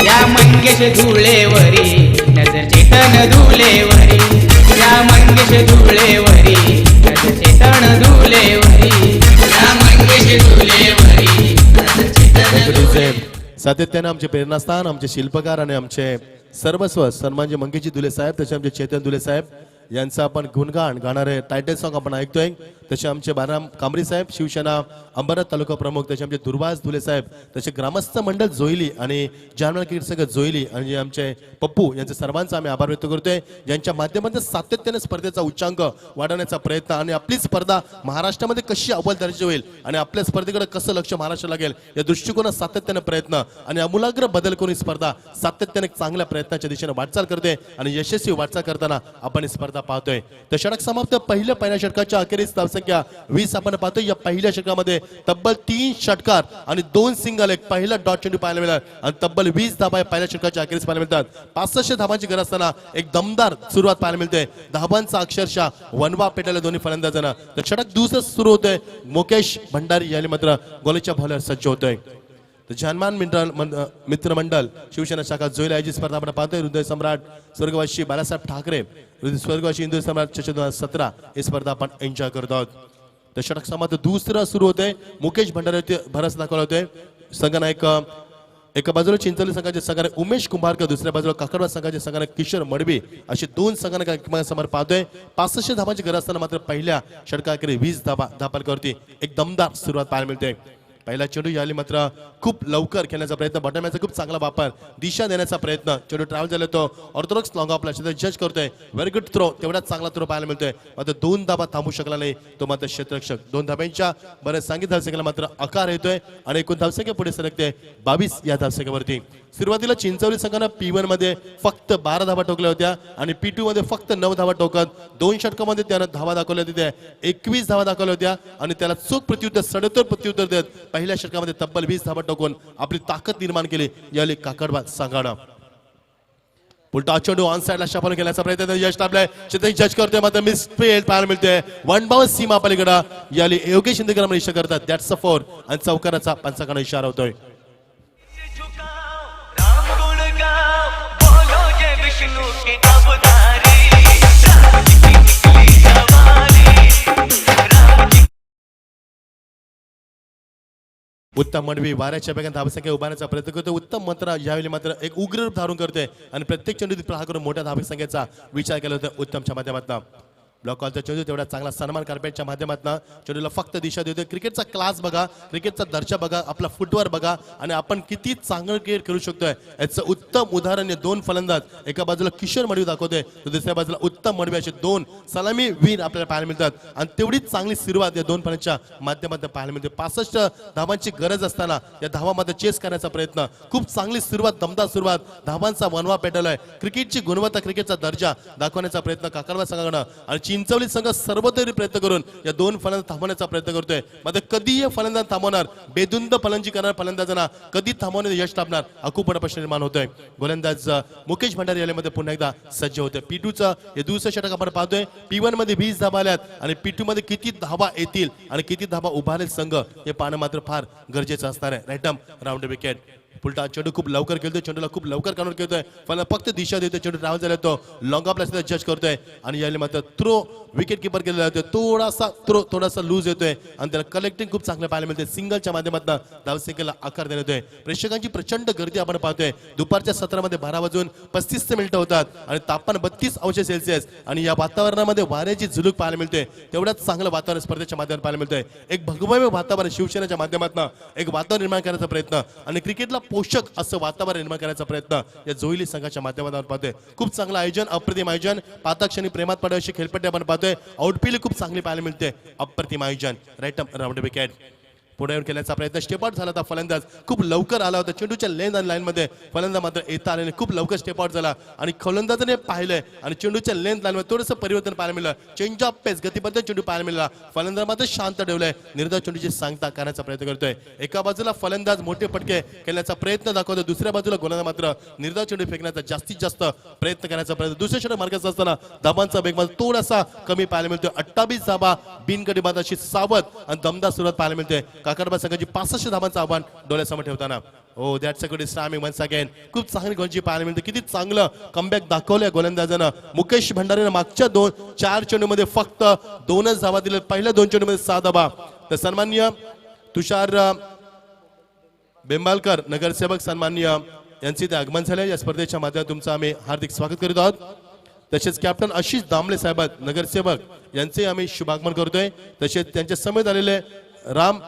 या मंगेश धुळेवरी नजर चेतन धुळेवरी, या मंगेश धुळेवरी नजर चेतन धुळेवरी, या मंगेश धुळेवरी नजर चेतन सातत्याने आमचे प्रेरणास्थान, आमचे शिल्पकार आणि आमचे सर्वस्व सन्मानचे मंगेशजी दुले साहेब, तसे आमचे चेतन दुले साहेब यांचं आपण गुणगान गाणारे टायटल सॉन्ग आपण ऐकतोय. तसे आमचे बाराम कांबरी साहेब, शिवसेना अंबरनाथ तालुका प्रमुख, तसे आमचे दुर्वास दुले साहेब, तसे ग्रामस्थ मंडळ जोईली आणि जालना क्रिकेट संघ जोईली आणि जे आमचे पप्पू यांचे सर्वांचा आम्ही आभार व्यक्त करतोय, ज्यांच्या माध्यमातून सातत्याने स्पर्धेचा उच्चांक वाढवण्याचा प्रयत्न आणि आपली स्पर्धा महाराष्ट्रामध्ये कशी अव्वल दर्जाची होईल आणि आपल्या स्पर्धेकडे कसं लक्ष महाराष्ट्र लागेल या दृष्टिकोनात सातत्याने प्रयत्न आणि आमूलाग्र बदल करून स्पर्धा सातत्याने चांगल्या प्रयत्नाच्या दिशेने वाटचाल करते आणि यशस्वी वाटचाल करताना आपण स्पर्धा पाहतोय. तर षटक समाप्त पहिल्या षटकाच्या अखेरीस धावसंख्या 20 आपण पाहतोय. या पहिल्या षटकामध्ये तब्बल 3 षटकार आणि 2 सिंगल, एक पहिला डॉट चेंडू पाहायला मिळाला आणि तब्बल 20 धाबा पहिल्या षटकाच्या अखेरीस पाहायला मिळतात. 65 धाबांची गरज असताना एक दमदार सुरुवात पाहायला मिळते. धाबांचा अक्षरशः वनवा पेटायला दोन्ही फलंदाजांना. तर षटक दुसरं सुरू होतोय. मुकेश भंडारी यांनी मात्र गोलच्या बॉलर सज्ज होतोय. तर जानमान मित्रमंडळ शिवसेना शाखा जोईला आयोजित स्पर्धा आपण पाहतोय. हृदय सम्राट स्वर्गवासी बाळासाहेब ठाकरे, स्वर्गवासी हिंदू सम्राट 2017 ही स्पर्धा आपण एन्जॉय करत आहोत. तर षटक समाप्त दुसरं सुरू होतंय. मुकेश भंडारी भरस दाखवला होतोय. संघनायक एका बाजूला चिंचोली संघाचे संघाने उमेश कुंभारकर, दुसऱ्या बाजूला काकडवा संघाचे संघाने किशोर मडवी असे 2 संघाने एकमेकांसमोर पाहतोय. 65 धाबांची गरज असताना मात्र पहिल्या षटकाकडे 20 धाबा दाखल एक दमदार सुरुवात पाहायला मिळते. पहिला चेंडू याली मात्र खूप लवकर खेळण्याचा प्रयत्न, बॉटमॅनचा खूप चांगला वापर, दिशा देण्याचा प्रयत्न. चेंडू ट्रॅव्हल झाला तो ऑर्थोडॉक्स लॉंग ऑफ जज करतोय. व्हेरी गुड थ्रो, तेवढाच चांगला थ्रो पाहायला मिळतोय. मात्र 2 धाबा थांबू शकला नाही तो मात्र क्षेत्ररक्षक. 2 धाब्यांच्या बरेच सांगित धावसंख्येला मात्र आकार येतोय आणि एकूण धावसंख्या पुढे सरकते 22 या धावसंख्येवरती. सुरुवातीला चिंचवली संघानं P1 मध्ये फक्त 12 धाबा ठोकल्या होत्या आणि P2 मध्ये फक्त 9 धाबा ठोकत 2 षटकामध्ये त्यानं धावा दाखवल्या होत्या. 21 धावा दाखवल्या होत्या आणि त्याला चोख प्रत्युत्तर, सडेतोड प्रत्युत्तर देत पहिल्या षटकामध्ये तब्बल 20 धाबा ठोकून आपली ताकद निर्माण केली याली काकडवा संघानं. उलटा चेंडू ऑन साइडला शापन केल्याचा प्रयत्न यश लाभलाय. जज करतोय मात्र मिस फील्ड पाहायला मिळते. 1 बाउंस सीमा पलीकडे याली योगेश शिंदेकर इशारा करतात. दॅट्स अ 4 आणि चौकाराचा पंचाकडे इशारा होतोय. उत्तम मडवी वाऱ्याच्या वेगाने धावसंख्या उभारण्याचा प्रयत्न करतो. उत्तम मंत्र यावेळी मात्र एक उग्र रूप धारण करते आणि प्रत्येक चेंडूत प्रहार करून मोठ्या धावसंख्येचा विचार केला होता उत्तमच्या माध्यमातून. ब्लॉक कॉलचा चेंडू तेवढा चांगला सन्मान कार्पेटच्या माध्यमातून चेंडूला फक्त दिशा देतोय. क्रिकेटचा क्लास बघा, क्रिकेटचा दर्जा बघा, आपला फुटवर्क बघा आणि आपण किती चांगलं क्रिकेट खेळू शकतोय याचं उत्तम उदाहरण दोन फलंदाज, एका बाजूला किशोर मडवी दाखवतोय तर दुसऱ्या बाजूला उत्तम मडवी असे 2 सलामी वीर आपल्याला पाहायला मिळतात आणि तेवढीच चांगली सुरुवात या 2 फलंदाजांच्या माध्यमातून पाहायला मिळते. 65 धावांची गरज असताना या धावामध्ये चेस करण्याचा प्रयत्न, खूप चांगली सुरुवात, दमदार सुरुवात, धावांचा वनवा पेटवलाय. क्रिकेटची गुणवत्ता, क्रिकेटचा दर्जा दाखवण्याचा प्रयत्न काकडवा संघाकडे आणि चिंचवली संघ सर्वतरी प्रयत्न करून या 2 फलंदाज थांबवण्याचा प्रयत्न करतोय. मात्र कधी हे फलंदाज थांबवणार, बेधुंद फलंदाजी करणाऱ्या फलंदाजांना कधी थांबवण्यात यश लाभणार हा खूप मोठा प्रश्न निर्माण होतोय. गोलंदाज मुकेश भंडारी यामध्ये पुन्हा एकदा सज्ज होते. P2चं हे दुसरं षटक आपण पाहतोय. P1 मध्ये 20 धाबा आल्यात आणि P2 मध्ये किती धाबा येतील आणि किती धाबा उभारेल संघ हे पाहणं मात्र फार गरजेचं असणार आहे. राईटम राऊंड विकेट. पुलटा चेंडू खूप लवकर खेळतोय, चेंडूला खूप लवकर काढून खेळतोय, फलंदाज फक्त दिशा देतोय. चेंडू ट्रॅव्हल झाला तो लॉंग ऑफला जज करतोय आणि याने मात्र थ्रो विकेट किपर केलेला होता. थोडासा लूज येतोय आणि त्याला कलेक्टिंग खूप चांगलं पाहायला मिळते. सिंगलच्या माध्यमातून धावसंख्येला आकार देण्यात येतोय. प्रेक्षकांची प्रचंड गर्दी आपण पाहतोय. दुपारच्या सत्रामध्ये 12:35 मिनिटं होतात आणि तापमान 32°C आणि या वातावरणामध्ये वाऱ्याची झुलूक पाहायला मिळते. तेवढ्याच चांगलं वातावरण स्पर्धेच्या माध्यमातून पाहायला मिळतंय. एक भगवय वातावरण शिवसेनेच्या माध्यमातून एक वातावरण निर्माण करण्याचा प्रयत्न आणि क्रिकेटला पोषक असं वातावरण निर्माण करण्याचा प्रयत्न या जोईली संघाच्या माध्यमातून पाहतोय. खूप चांगलं आयोजन, अप्रतिम आयोजन, पाताक्षणी प्रेमात पडावी अशी खेळपट्टी आपण पाहतोय. आउटफील्ड खूप चांगली पाहायला मिळते. अप्रतिम आयोजन. Right round wicket. पुढे येऊन केल्याचा प्रयत्न, स्टेप आउट झाला होता. फलंदाज खूप लवकर आला होता. चेंडूच्या लेन आणि लाईन मध्ये फलंदाज मात्र येता आले खूप लवकर स्टेप आउट झाला आणि फलंदाजाने पाहिलंय आणि चेंडूच्या लेन लाईन मध्ये थोडंसं परिवर्तन पाहायला मिळालं. चेंज ऑफ पेस, गतिबद्ध चेंडू पाहायला मिळाला. फलंदाज मात्र शांत ठेवलाय. निर्धाव चेंडूची सांगता करण्याचा प्रयत्न करतोय. एका बाजूला फलंदाज मोठे फटके खेळण्याचा प्रयत्न दाखवतोय, दुसऱ्या बाजूला गोलंदाज मात्र निर्धाव चेंडू फेकण्याचा जास्तीत जास्त प्रयत्न करण्याचा प्रयत्न. दुसऱ्या षटक मार्गाचा असताना धाबांचा वेग मात्र थोडासा कमी पाहायला मिळतोय. 28 धाबा बिनगडीबादाशी सावध आणि दमदार सुरुवात पाहायला मिळते. काकडबा संघाची 65 धाबांचं आव्हान डोळ्यासमोर ठेवताना oh that's a good storming once again. खूप चांगली गोलची पाहायला मिळते. किती चांगलं कमबॅक दाखवलंय गोलंदाजानं. मुकेश भंडारीनं मागच्या 4 चेंडूमध्ये फक्त 2च धाबा दिल्या. पहिल्या 2 चेंडूमध्ये 6 धाबा. तर सन्माननीय तुषार बेंबालकर नगरसेवक सन्माननीय यांचे ते आगमन झाले. या स्पर्धेच्या माध्यमातून तुमचं आम्ही हार्दिक स्वागत करीत आहोत. तसेच कॅप्टन आशिष दामले साहेब नगरसेवक यांचे आम्ही शुभागमन करतोय. तसेच त्यांच्या समेत आलेले राम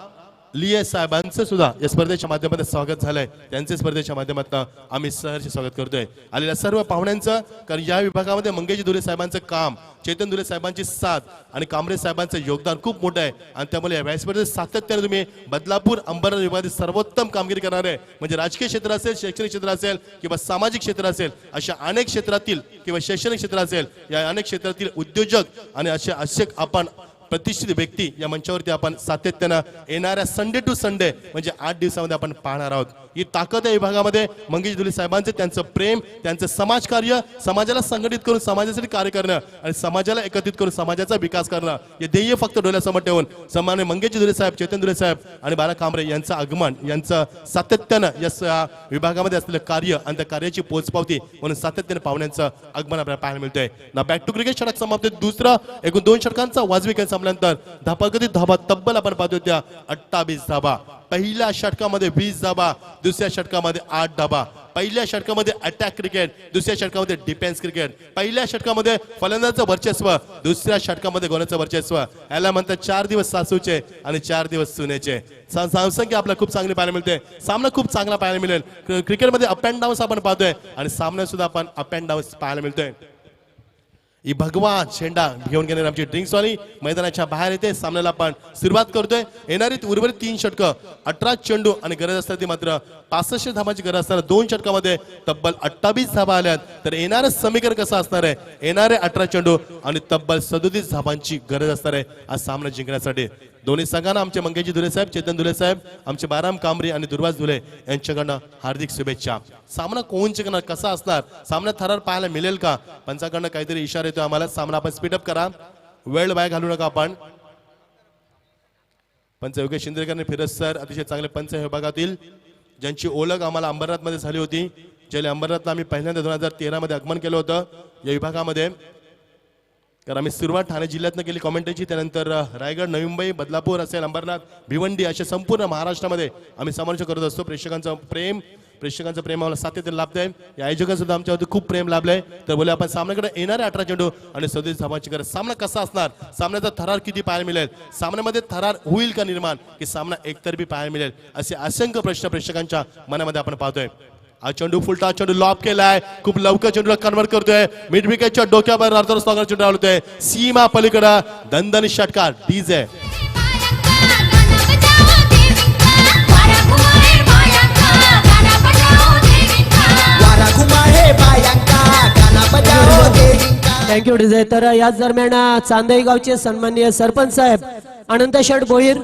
लिये साहेबांचं सुद्धा या स्पर्धेच्या माध्यमातून स्वागत झालंय. त्यांचे स्पर्धेच्या माध्यमातून आम्ही सहर्ष स्वागत करतोय. आलेल्या सर्व पाहुण्यांचं, कारण या विभागामध्ये मंगेश धुले साहेबांचं काम, चेतन धुले साहेबांची साथ आणि कांबरे साहेबांचं योगदान खूप मोठं आहे. आणि त्यामुळे या स्पर्धेत सातत्याने तुम्ही बदलापूर अंबरनाथ विभागातील सर्वोत्तम कामगिरी करणारे, म्हणजे राजकीय क्षेत्र असेल, शैक्षणिक क्षेत्र असेल किंवा सामाजिक क्षेत्र असेल, अशा अनेक क्षेत्रातील किंवा शैक्षणिक क्षेत्र असेल, या अनेक क्षेत्रातील उद्योजक आणि असे आपण प्रतिष्ठित व्यक्ती या मंचावरती आपण सातत्यानं येणाऱ्या संडे टू संडे म्हणजे 8 दिवसामध्ये आपण पाहणार आहोत. ही ताकद आहे विभागामध्ये. मंगेश धुले साहेबांचं त्यांचं प्रेम, त्यांचं समाजकार्य, समाजाला संघटित करून समाजासाठी कार्य करणं आणि समाजाला एकत्रित करून समाजाचा विकास करणं, हे ध्येय फक्त डोळ्यासमोर ठेवून सन्मान्य मंगेश धुले साहेब, चेतन धुले साहेब आणि बाळा कांबरे यांचं आगमन, यांचं सातत्यानं या विभागामध्ये असलेलं कार्य आणि त्या कार्याची पोचपावती म्हणून सातत्याने पाहुण्यांचं आगमन आपल्याला पाहायला मिळतंय. ना बॅक टू क्रिकेट षटक समाप्त. दुसरा एकूण 2 षटकांचा वाजवी खेळ संपल्यानंतर धापागती धाबा तब्बल आपण पाहतो त्या 28 धाबा. पहिल्या षटकामध्ये 20 धाबा, दुसऱ्या षटकामध्ये 8 धाबा. पहिल्या षटकामध्ये अटॅक क्रिकेट, दुसऱ्या षटकामध्ये डिफेन्स क्रिकेट. पहिल्या षटकामध्ये फलंदाजाचं वर्चस्व, दुसऱ्या षटकामध्ये गोलाचं वर्चस्व. याला म्हणतात 4 दिवस सासूचे आणि 4 दिवस सुनेचे. संख्या आपल्याला खूप चांगली पाहायला मिळते. सामना खूप चांगला पाहायला मिळेल. क्रिकेटमध्ये अप अँड डाऊन्स आपण पाहतोय आणि सामन्यात सुद्धा आपण अप अँड डाऊन्स पाहायला मिळतोय. ही भगवान झेंडा घेऊन गेलेली आमची ड्रिंक्स वाली मैदानाच्या बाहेर येते. सामन्याला आपण सुरुवात करतोय. येणारी उर्वरित 3 षटकं 18 चेंडू आणि गरज असतात ती मात्र 65 धावांची गरज असताना 2 षटकामध्ये तब्बल 28 धावा आल्यात. तर येणारं समीकरण कसं असणार आहे? येणारे 18 चेंडू आणि तब्बल 37 धावांची गरज असणार आहे आज सामना जिंकण्यासाठी. दोन्ही संघांना आमचे मंगेश धुले साहेब, चेतन धुले साहेब, आमचे बाराम कांबरे आणि दुर्वास धुले यांच्याकडनं हार्दिक शुभेच्छा. सामना कोण जिंकणार, कसा असणार, सामना थरार पाहायला मिळेल का? पंचाकडनं काहीतरी इशारा येतो आम्हाला. सामना आपण स्पीडअप करा, वेळ वाया घालू नका आपण. पंच योगेश शिंदेकर आणि फिरोज सर अतिशय चांगले पंच हे विभागातील, ज्यांची ओळख आम्हाला अंबरनाथमध्ये झाली होती. ज्याला अंबरनाथला आम्ही पहिल्यांदा 2013 मध्ये आगमन केलं होतं या विभागामध्ये. कारण आम्ही सुरुवात ठाणे जिल्ह्यातनं केली कॉमेंट्रीची. त्यानंतर रायगड, नवी मुंबई, बदलापूर असेल, अंबरनाथ, भिवंडी अशा संपूर्ण महाराष्ट्रामध्ये आम्ही समालोचन करत असतो. प्रेक्षकांचं प्रेम आम्हाला सातत्याने लाभतंय. या आयोजकांना सुद्धा आमच्यावरती खूप प्रेम लाभलंय. तर बोले आपण सामन्याकडे येणारे 18 चेंडू आणि 37 धावांची गरज. सामना कसा असणार, सामन्याचा थरार किती पाहायला मिळेल, सामन्यामध्ये थरार होईल का निर्माण, की सामना एकतर्फी पाहायला मिळेल, असे असंख्य प्रश्न प्रेक्षकांच्या मनामध्ये आपण पाहतोय. हा चेंडू फुलटा चेंडू लॉब केलाय, खूप लवकर चेंडूला कन्वर्ट करतोय. मिड विकेटच्या डोक्यावर अर्धर स्वागत चेंडू आवडतोय. सीमा पलीकडे दणदणीत षटकार डीजे. थँक्यू डिझाय. तर याच दरम्यान चांदई गावचे सन्माननीय सरपंच साहेब अनंत शेठ भोईर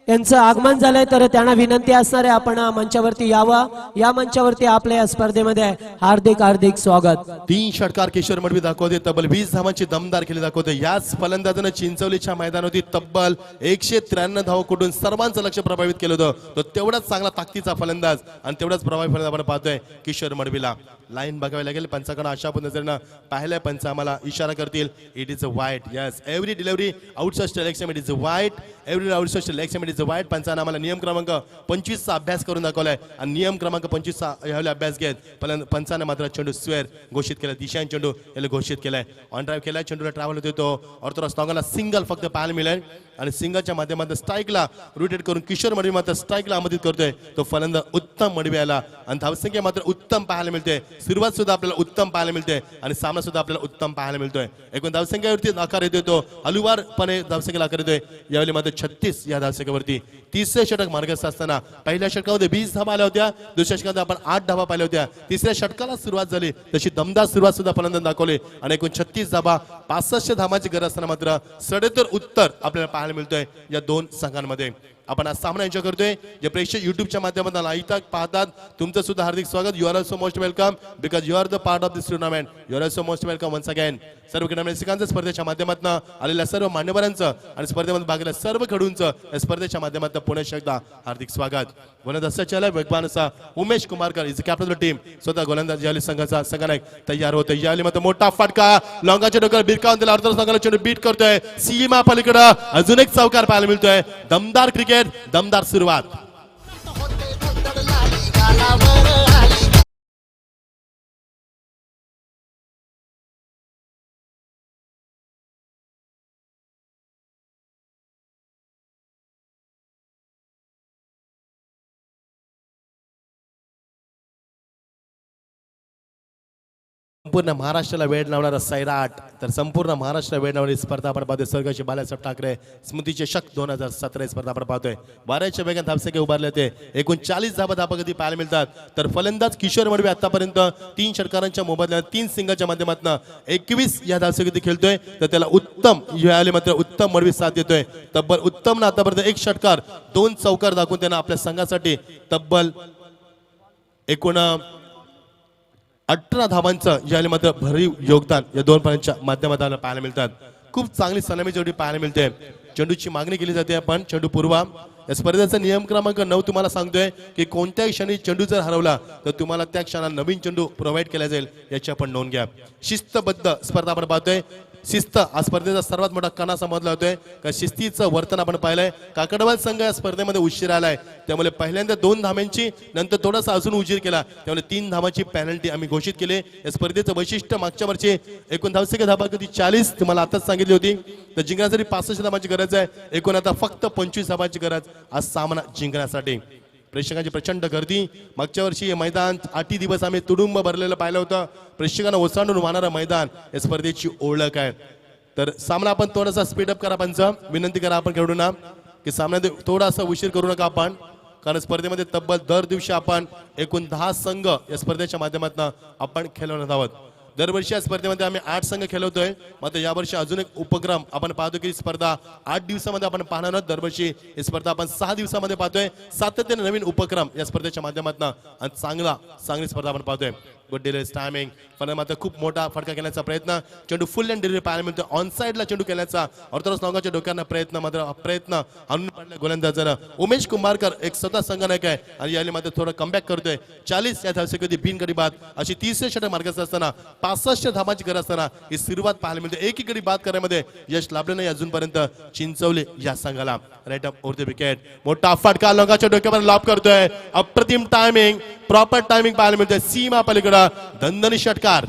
यांचं आगमन झालंय. तर त्यांना विनंती असणार आहे आपण मंचावरती यावं. या मंचावरती आपल्या या स्पर्धेमध्ये हार्दिक हार्दिक स्वागत. 3 षटकार किशोर मडवी दाखवते. तब्बल 20 धावांची दमदार खेळी दाखवते. याच फलंदाजानं चिंचवलीच्या मैदानावरती तब्बल 193 धावा कुठून सर्वांचं लक्ष प्रभावित केलं होतं. तो तेवढाच चांगला ताकदीचा फलंदाज आणि तेवढाच प्रभावी फलंदाज आपण पाहतोय किशोर मडवीला. लाईन बघावी लागेल. पंचाकडे अशा नजरेनं पाहिलंय. पंच आम्हाला इशारा करतील. It is a wide. Yes, every delivery outside leg segment is a wide. Every outside leg segment is a wide. पंचानं आम्हाला नियम क्रमांक 25 चा अभ्यास करून दाखवलाय आणि नियम क्रमांक 25 चा यावेळी अभ्यास घेत पंचानं मात्र चेंडू स्क्वेअर घोषित केला. दिशान चेंडू याला घोषित केलाय. ऑन ड्राईव्ह केलाय. चेंडूला ट्रॅव्हल होतो. तो ऑर्थोडॉक्स टॉंगाला सिंगल फक्त पाहायला मिळेल आणि सिंगलच्या माध्यमातून स्ट्राईकला रोटेट करून किशोर मडवी मात्र स्ट्राईकला आमंत्रित करतोय. तो फलंदाज उत्तम मडवी आला आणि धावसंख्या मात्र उत्तम पाहायला मिळते. सुरुवात सुद्धा आपल्याला उत्तम पाहायला मिळते आणि सामना सुद्धा आपल्याला उत्तम पाहायला मिळतोय. एकूण धावसंख्येवरती आकार येतोय. तो हलुवारपणे धावसंख्येला आकार येतोय. यावेळी मात्र 36 या धावसंख्येवरती. तिसरे षटक मार्गस्थ असताना पहिल्या षटकामध्ये 20 धावा आल्या होत्या. दुसऱ्या षटकामध्ये आपण 8 धावा पाहिल्या होत्या. तिसऱ्या षटकाला सुरुवात झाली तशी दमदार सुरुवात सुद्धा फलंदाज दाखवली आणि एकूण 36 धावा 65 धावांची गरज असताना मात्र सडेतोड उत्तर आपल्याला पाहायला मिळतोय या 2 संघांमध्ये. आपण आज सामना एन्जॉय करतोय. जे प्रेक्षक युट्यूबच्या माध्यमातून लाईव्ह पाहतात तुमचं सुद्धा हार्दिक स्वागत. You are also most welcome because you are the part of this tournament. You are also most welcome once again. सर्व क्रीडारसिकांचं स्पर्धेच्या माध्यमातून आलेल्या सर्व मान्यवरांचं आणि स्पर्धेमध्ये भाग घेतलेल्या सर्व खेळाडूंचं या स्पर्धेच्या माध्यमातून पुन्हा एकदा हार्दिक स्वागत. गोलंदाजाच्या वेगवान असा Umesh Kumarkar is captain of the team. स्वतः गोलंदाज याली संघाचा संघनायक तयार होतोय. याली मात्र मोठा फटका लॉंगाच्या डोक्यावर बिरकावून दिला. अर्धर संघाला चेंडू बीट करतोय. सीमा पलीकडे अजून एक चौकार पाहायला मिळतोय. दमदार क्रिकेट, दमदार सुरुवात. संपूर्ण महाराष्ट्राला वेळ लावणारा सैराट, तर संपूर्ण महाराष्ट्र वेळ लावणारी स्पर्धा आपण पाहतोय. स्वर्गीय बाळासाहेब ठाकरे स्मृतीचे शक 2017 स्पर्धा आपण पाहतोय. 12च्या वेगात धावसके उभारले ते एकूण 40 धावा कधी पाहायला मिळतात. तर फलंदाज किशोर मडवी आतापर्यंत 3 षटकारांच्या मोबदल्यात 3 सिंगाच्या माध्यमातून 21 या धावसके खेळतोय. तर त्याला उत्तम याले मात्र उत्तम मडवी साथ देतोय. तब्बल उत्तमनं आतापर्यंत 1 षटकार 2 चौकार दाखवून त्यांना आपल्या संघासाठी तब्बल एकूण 18 धावांचं याला मात्र भरीव योगदान या दोन फलंदाजांच्या माध्यमातून पाहायला मिळतात. खूप चांगली सलामी जोडी पाहायला मिळते. चेंडूची मागणी केली जाते. आपण चेंडू पूर्वा या स्पर्धेचा नियम क्रमांक 9 तुम्हाला सांगतोय की कोणत्याही क्षणी चेंडू जर हरवला तर तुम्हाला त्या क्षणाला नवीन चेंडू प्रोव्हाइड केला जाईल, याची आपण नोंद घ्या. शिस्तबद्ध स्पर्धा आपण पाहतोय. शिस्त हा स्पर्धेचा सर्वात मोठा कणा समजला होतोय. का शिस्तीचं वर्तन आपण पाहिलंय. काकडवाल संघ या स्पर्धेमध्ये उशीर आलाय, त्यामुळे पहिल्यांदा 2 धावांची, नंतर थोडासा अजून उशीर केला, त्यामुळे 3 धावांची पेनल्टी आम्ही घोषित केली. या स्पर्धेचं वैशिष्ट्य मागच्या वर्षी एकूण धावसंख्या धावा कधी 40 तुम्हाला आताच सांगितली होती. तर जिंकण्यासाठी 65 धावांची गरज आहे. एकूण आता फक्त 25 धावांची गरज आज सामना जिंकण्यासाठी. प्रेक्षकांची प्रचंड गर्दी. मागच्या वर्षी हे मैदान 8 दिवस आम्ही तुडुंब भरलेलं पाहिलं होतं. प्रेक्षकांना ओसांडून वाहणारं मैदान या स्पर्धेची ओळख आहे. तर सामना आपण थोडासा स्पीडअप करा. पंच विनंती करा आपण खेळूना की सामन्यात थोडासा उशीर करू नका आपण, कारण स्पर्धेमध्ये तब्बल दर दिवशी आपण एकूण 10 संघ या स्पर्धेच्या माध्यमातून आपण खेळवण्यात आहोत. दरवर्षी या स्पर्धेमध्ये आम्ही 8 संघ खेळवतोय. मात्र यावर्षी अजून एक उपक्रम आपण पाहतो की स्पर्धा 8 दिवसामध्ये आपण पाहणार आहोत. दरवर्षी ही स्पर्धा आपण 6 दिवसामध्ये पाहतोय. सातत्याने नवीन उपक्रम या स्पर्धेच्या माध्यमातून आणि चांगली स्पर्धा आपण पाहतोय. गुड डिलेस टायमिंग, पण मात्र खूप मोठा फटका घेण्याचा प्रयत्न. चेंडू फुल अँड डिलिव्हरी पाहायला मिळतो. ऑन साईडला चेंडू खेळण्याचा ऑर्थोडॉक्स लोकांच्या डोक्यांना प्रयत्न आणून पडला गोलंदाजानं. उमेश कुंभारकर एक स्वतः संघनायक आहे आणि याने मात्र थोडं कमबॅक करतोय. 40 या धावसंख्येमध्ये बिनगडी बाद अशी 30 षटक मार्गाचा असताना 65 धावांची गरज असताना ही सुरुवात पाहायला मिळते. एक गडी बाद करण्यामध्ये यश लाभलं नाही अजूनपर्यंत चिंचवले या संघाला. Right up over the wicket, मोठा फटका लोकांच्या डोक्यावर लॉब करतोय. अप्रतिम टायमिंग, प्रॉपर टायमिंग पाहायला मिळतोय. सीमा पलीकडे दणदणी षटकार.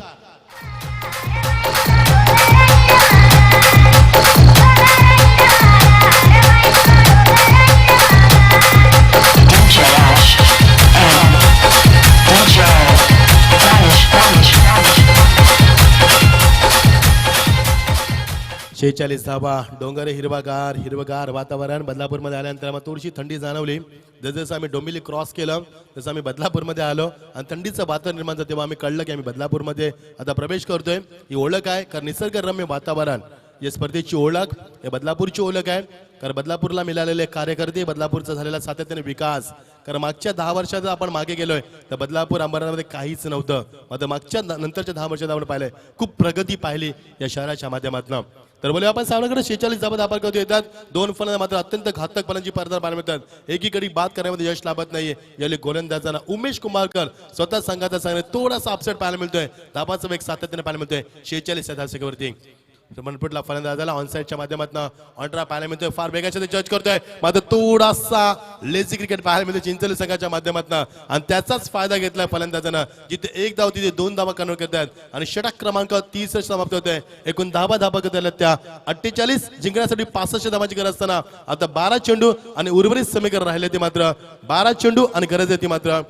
शेचाळीस धावा. डोंगर हिरवगार वातावरण. बदलापूरमध्ये आल्यानंतर मग थोडीशी थंडी जाणवली. जसं आम्ही डोंबिवली क्रॉस केलं तसं आम्ही बदलापूरमध्ये आलो आणि थंडीचं वातावरण निर्माण झालं. तेव्हा आम्ही कळलं की आम्ही बदलापूरमध्ये आता प्रवेश करतोय. ही ओळख आहे कारण निसर्गरम्य वातावरण या स्पर्धेची ओळख, या बदलापूरची ओळख आहे. कारण बदलापूरला मिळालेले कार्यकर्ते, बदलापूरचा झालेला सातत्याने विकास. कारण मागच्या 10 वर्षात आपण मागे गेलोय तर बदलापूर अंबरनाथमध्ये काहीच नव्हतं. मात्र मागच्या नंतरच्या 10 वर्षात आपण पाहिलंय खूप प्रगती पाहिली या शहराच्या माध्यमातून. तर बोलूया आपण सामन्याकडे. 46 धावा धापा करतो येतात. 2 फलंदाज मात्र अत्यंत घातक फलंदाजी पडदा पाहायला मिळतात. एकीकडे बाद करण्यामध्ये यश लाभत नाहीये. याले गोलंदाजांना उमेश कुंभारकर स्वतः संघाचा सांगणे थोडासा अपसेट पाहायला मिळतोय. धाबाचा वेग सातत्याने पाहायला मिळतोय. 46 या धावसंख्येवरती मनपुटला फलंदाजाला ऑनसाईडच्या माध्यमातून ऑनड्रा पाहायला मिळतोय. फार वेगाच्या जज करतोय. मात्र थोडासा लेझी क्रिकेट पाहायला मिळतोय चिंचोली संघाच्या माध्यमातून आणि त्याचाच फायदा घेतलाय फलंदाजानं. जिथे 1 धाव तिथे 2 धावा कन्वर्ट करतात आणि षटक क्रमांक 30 समाप्त होतोय. एकूण 10 धावा करतात. त्या 48 जिंकण्यासाठी 65 धावांची गरज असताना आता 12 चेंडू आणि उर्वरित समीकरण राहिले ते मात्र 12 चेंडू आणि गरज आहे ती मात्र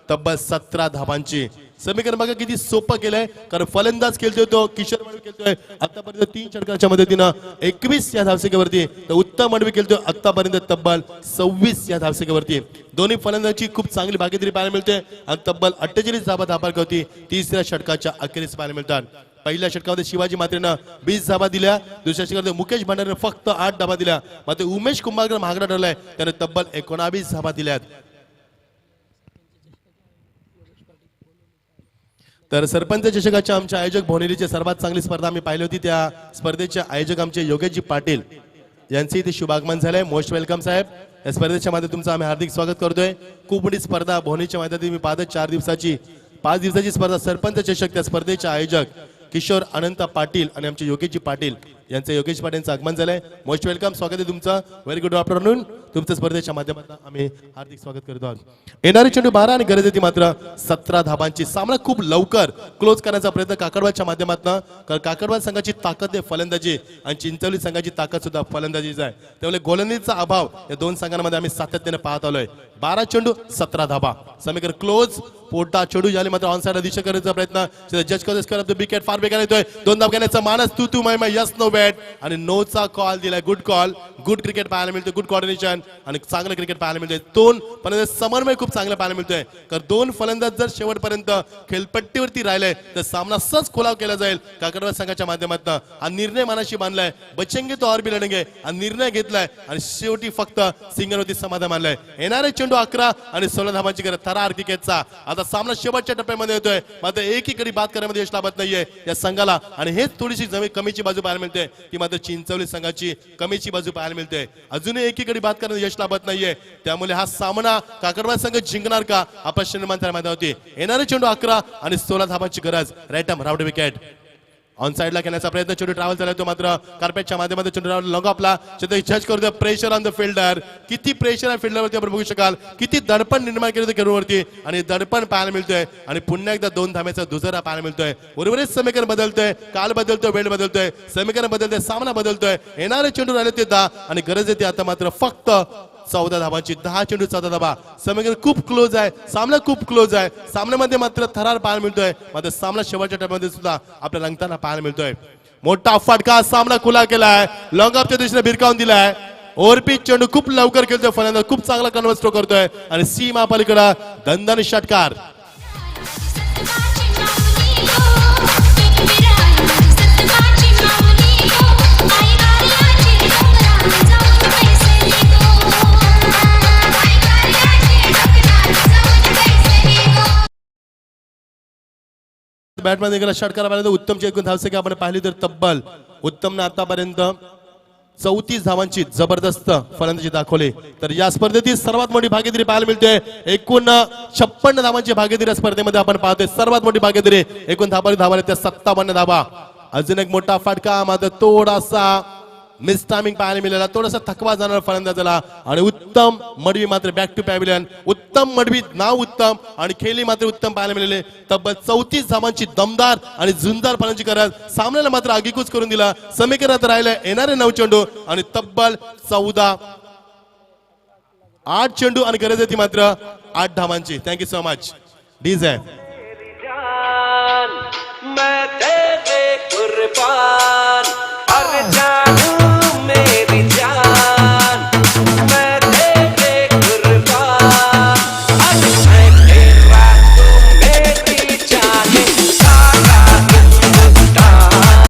तब्बल 17 धावांची. समीकरण बघा किती सोपं केलंय. कारण फलंदाज खेळतोय तो किशोर मडवी खेळतोय आतापर्यंत 3 षटकांच्या मदतीनं 21 या धावसंख्येवरती. तर उत्तम मडवी खेळतोय आतापर्यंत तब्बल 26 या धावसंख्येवरती. दोन्ही फलंदाजांची खूप चांगली भागीदारी पाहायला मिळते आणि तब्बल 48 धावा धापा होती 3ऱ्या षटकाच्या अखेरीस पाहायला मिळतात. पहिल्या षटकामध्ये शिवाजी मात्रेनं 20 धावा दिल्या. दुसऱ्या षटकामध्ये मुकेश भंडारीनं फक्त 8 धावा दिल्या. मात्र उमेश कुंभारकर महागडा ठरलाय, त्याने तब्बल 19 धावा दिल्यात. तर सरपंच चषकाच्या आमच्या आयोजक भोनेरीची सर्वात चांगली स्पर्धा आम्ही पाहिली होती. त्या स्पर्धेचे आयोजक आमचे योगेशजी पाटील यांचे इथे शुभागमन झालंय. मोस्ट वेलकम साहेब. या स्पर्धेच्या मध्ये तुमचं आम्ही हार्दिक स्वागत करतोय. खूप मोठी स्पर्धा भोनेरीच्या मैदानात मी पाहतो. 5 दिवसाची स्पर्धा सरपंच चषक. त्या स्पर्धेचे आयोजक किशोर अनंत पाटील आणि आमचे योगेशजी पाटील यांचं योगेश पाटीलचं आगमन झालंय. मोस्ट वेलकम, स्वागत आहे तुमचं. Very good afternoon. तुमचं स्पर्धेच्या माध्यमातून आम्ही हार्दिक स्वागत करतो आहोत. येणारे चेंडू 12 आणि गरज येते मात्र 17 धाबांची. सामना खूप लवकर क्लोज करण्याचा प्रयत्न काकडवाच्या माध्यमातून, कारण काकडवाड संघाची ताकद आहे फलंदाजी आणि चिंचवली संघाची ताकद सुद्धा फलंदाजीच आहे. त्यामुळे गोलंदाजीचा अभाव या दोन संघांमध्ये आम्ही सातत्याने पाहत आलोय. 12 चेंडू 17 धाबा, समीकरण क्लोज. पोटा चेंडू झाले मात्र ऑन साइड दिशा करायचा प्रयत्न. जज करत विकेट फार बेकार येतोय. दोन धाब घेण्याचा मानस. तू माय यस नो बॅट आणि नोचा कॉल दिलाय. गुड कॉल, गुड क्रिकेट पाहायला मिळतोय, गुड कॉर्डिनेशन आणि चांगलं क्रिकेट पाहायला मिळतोय. दोन फलंदाज समन्वय खूप चांगलं पाहायला मिळतोय. कारण दोन फलंदाज जर शेवटपर्यंत खेळपट्टीवरती राहिले तर सामना सहज खुलाव केला जाईल काकडवाड संघाच्या माध्यमातून. हा निर्णय मनाशी बांधलाय. बचेंगे तो और भी लढेंगे हा निर्णय घेतलाय आणि शेवटी फक्त सिंगलवरती समाधान मानलाय. येणारे चेंडू 11 आणि 16 धाबांची गरज थरार क्रिकेटचा. आता सामना शेवटच्या टप्प्यामध्ये येतोय मात्र एकीकडे बाद करण्यामध्ये यश लाभत नाहीये या संघाला आणि हेच थोडीशी कमीची बाजू पाहायला मिळते की मात्र चिंचवली संघाची कमीची बाजू पाहायला मिळते. अजूनही एकीकडे बाद करण्यामध्ये यश लाभत नाहीये. त्यामुळे हा सामना काकडवाड संघ जिंकणार का हा प्रश्न निर्माण झाला होती. येणारे चेंडू 11 आणि 16 धाबांची गरज. राईटम राऊंड विकेट ऑन साइडला खेळण्याचा प्रयत्न. चेंडू ट्रॅव्हल झाला तो मात्र कार्पेटच्या माध्यमातून चेंडू लॉंग आपला जज करतोय. Pressure on the fielder. किती प्रेशर आहे फिल्डरवरती आपण बघू शकाल. किती दडपण निर्माण केलं खेळूवरती आणि दडपण पाहायला मिळतोय आणि पुन्हा एकदा दोन धाब्याचा दुजरा पाहायला मिळतोय. बरोबरच समीकरण बदलतोय, काल बदलतोय, वेळ बदलतोय, समीकरण बदलतोय, सामना बदलतोय. येणारे चेंडू राहिले ते 10 आणि गरज येते आता मात्र फक्त 14 धाबांची. 10 चेंडू 14 धाबा. समीकरण खूप क्लोज आहे. सामना खूप क्लोज आहे. सामन्यामध्ये मात्र थरार पाहायला मिळतोय. मात्र सामना शेवटच्या टप्प्यामध्ये सुद्धा आपल्याला रंगताना पाहायला मिळतोय. मोठा फटका. सामना खुला केलाय. लॉंग ऑफच्या दिशेने भिरकावून दिलाय. ओव्हरपिच चेंडू खूप लवकर खेळतोय फलंदाज. खूप चांगला कन्व्हर्ट स्ट्रोक करतोय आणि सीमा पलीकडे दणदणी षटकार. बॅटमध्ये गेला षटकार पाहिला तर उत्तमची एकूण धावसंख्या आपण पाहिली तर तब्बल उत्तमने आतापर्यंत 34 धावांची जबरदस्त फलंदाजी दाखवली. तर या स्पर्धेतील सर्वात मोठी भागीदारी पाहायला मिळते. एकूण 56 धावांची भागीदारी या स्पर्धेमध्ये आपण पाहतोय. सर्वात मोठी भागीदारी. एकूण धावा त्या 57 धावा. अजून एक मोठा फटका मात्र थोडासा मिस टायमिंग पाहायला मिळाला. थोडासा थकवा जाणार फलंदाजाला आणि उत्तम मडवी मात्र बॅक टू पॅव्हिलियन. उत्तम मडवी नाव उत्तम आणि खेळी मात्र उत्तम पाहायला मिळाले. तब्बल 34 धावांची दमदार आणि झुंजार फलंदाजी करत सामन्याला मात्र आगीकूच करून दिला. समीकरणात राहिले येणारे 9 चेंडू आणि तब्बल 14 8 चेंडू आणि गरज येते मात्र 8 धावांची. Thank you so much DJ. मैं तेरे कुर्बान हर जानू मेरी जान मैं तेरे कुर्बान अब मैं तेरा तू मेरी जान सारा हिंदुस्तान.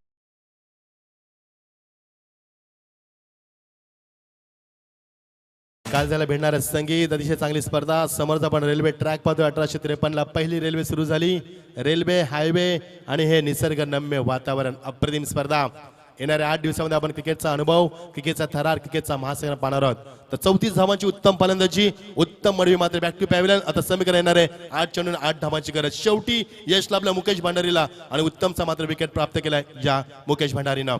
काल झाला भेटणाऱ्या संगीत अतिशय चांगली स्पर्धा. समोरचा आपण रेल्वे ट्रॅक पाहतोय. 1853 ला पहिली रेल्वे सुरू झाली. रेल्वे हायवे आणि हे निसर्गरम्य वातावरण. अप्रतिम स्पर्धा. येणाऱ्या 8 दिवसामध्ये आपण क्रिकेटचा अनुभव, क्रिकेटचा थरार, क्रिकेटचा महासागर पाहणार आहोत. तर 34 धावांची उत्तम फलंदाजी, उत्तम मडवी मात्र बॅक टू पॅव्हिलियन. आता समीकरण येणारे 8 चेंडू 8 धावांची गरज. शेवटी यश लाभलं मुकेश भंडारीला आणि उत्तमचा मात्र विकेट प्राप्त केलाय या मुकेश भंडारीनं.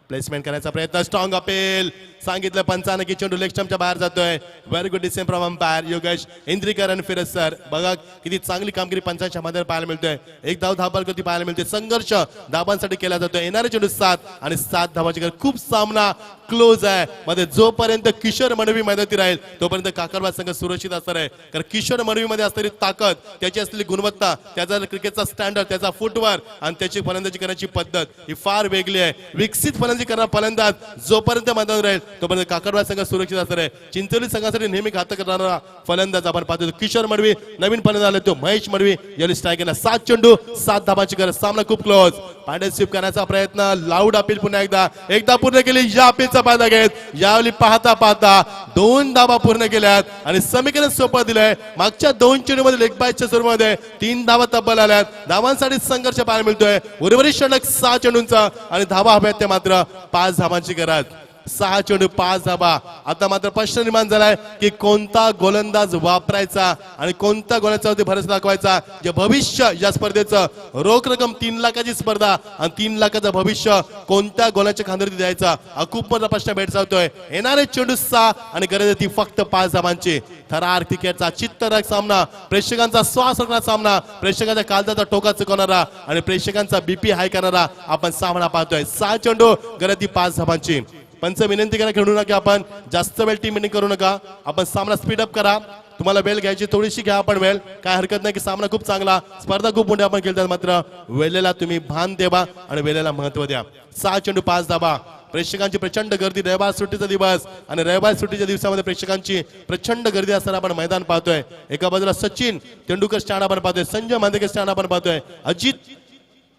प्लेसमेंट करायचा प्रयत्न. Strong appeal. सांगितलं पंचानं की चेंडू लेग स्टंपच्या बाहेर जातोय. Very good decision from umpire Yogesh Indrikar आणि फिरज सर. बघा किती चांगली कामगिरी पंचांच्या मध्ये पाहायला मिळतोय. एक धाव धाबांवरती पाहायला मिळते. संघर्ष धाबांसाठी केला जातोय. येणारे चेंडू 7 आणि 7 धावांची गरज. खूप सामना क्लोज आहे. मध्ये जोपर्यंत किशोर मडवी मैदानात राहील तोपर्यंत काकडवाड संघ सुरक्षित असणार आहे. कारण किशोर मडवी मध्ये असणारी ताकद, त्याची असलेली गुणवत्ता, त्याचा क्रिकेटचा स्टँडर्ड, त्याचा फुटवर्क आणि त्याची फलंदाजी करण्याची पद्धत ही फार वेगळी आहे. विकसित फलंदाजी करणारा फलंदाज जोपर्यंत मैदानात राहील तोपर्यंत काकडवाड संघ सुरक्षित असणार आहे. चिंचोली संघासाठी नेहमी घातक करणारा फलंदाज आपण पाहतो किशोर मडवी. नवीन फलंदाज आले तो महेश मडवी यांनी स्ट्राईक केला. 7 चेंडू 7 धाबांची गरज. सामना खूप क्लोज. पांडे स्वीप करण्याचा प्रयत्न. लाऊड अपील पुन्हा एकदा पूर्ण केली. या अपीलचा फायदा घेत यावेळी पाहता 2 धाबा पूर्ण केल्यात आणि समीकरण सोपं दिलंय. मागच्या 2 चेंडू मध्ये लेग बायच्या स्वरूपामध्ये 3 धावा तब्बल आल्यात. धावांसाठी संघर्ष पाहायला मिळतोय. उर्वरित षटक 6 चेंडूंचा आणि धावा हव्यात ते मात्र 5 धावांची गरज. 6 चेंडू 5 धाबा. आता मात्र प्रश्न निर्माण झालाय की कोणता गोलंदाज वापरायचा आणि कोणत्या गोलंदाजावरती भरोसा दाखवायचा, जे भविष्य या स्पर्धेचं रोख रक्कम 3 लाखाची स्पर्धा आणि 3 लाखाचं भविष्य कोणत्या गोलाच्या खांद्यावरती द्यायचा हा खूप मोठा प्रश्न भेडसावतोय. येणारे चेंडू 6 आणि गरज ती फक्त 5 धाबांची. थरार क्रिकेटचा चित्तरक सामना, प्रेक्षकांचा श्वास रोखणारा सामना, प्रेक्षकांच्या काळजाचा टोका चुकवणारा आणि प्रेक्षकांचा बीपी हाय करणारा आपण सामना पाहतोय. 6 चेंडू गरज ती 5 धाबांची. पंच विनंती करा खेळू नका, आपण जास्त वेळ टीम मिटिंग करू नका, आपण सामना स्पीडअप करा. तुम्हाला वेळ घ्यायची थोडीशी घ्या आपण वेळ, काय हरकत नाही की सामना खूप चांगला, स्पर्धा खूप मोठी आपण खेळतात, मात्र वेळेला तुम्ही भान देवा आणि वेळेला महत्व द्या. 6 चेंडू 5 धाबा. प्रेक्षकांची प्रचंड गर्दी, रविवार सुट्टीचा दिवस आणि रविवार सुट्टीच्या दिवसामध्ये प्रेक्षकांची प्रचंड गर्दी असताना आपण मैदान पाहतोय. एका बाजूला सचिन तेंडुलकर स्टँड आपण पाहतोय, संजय मांदेकर स्टँड आपण पाहतोय, अजित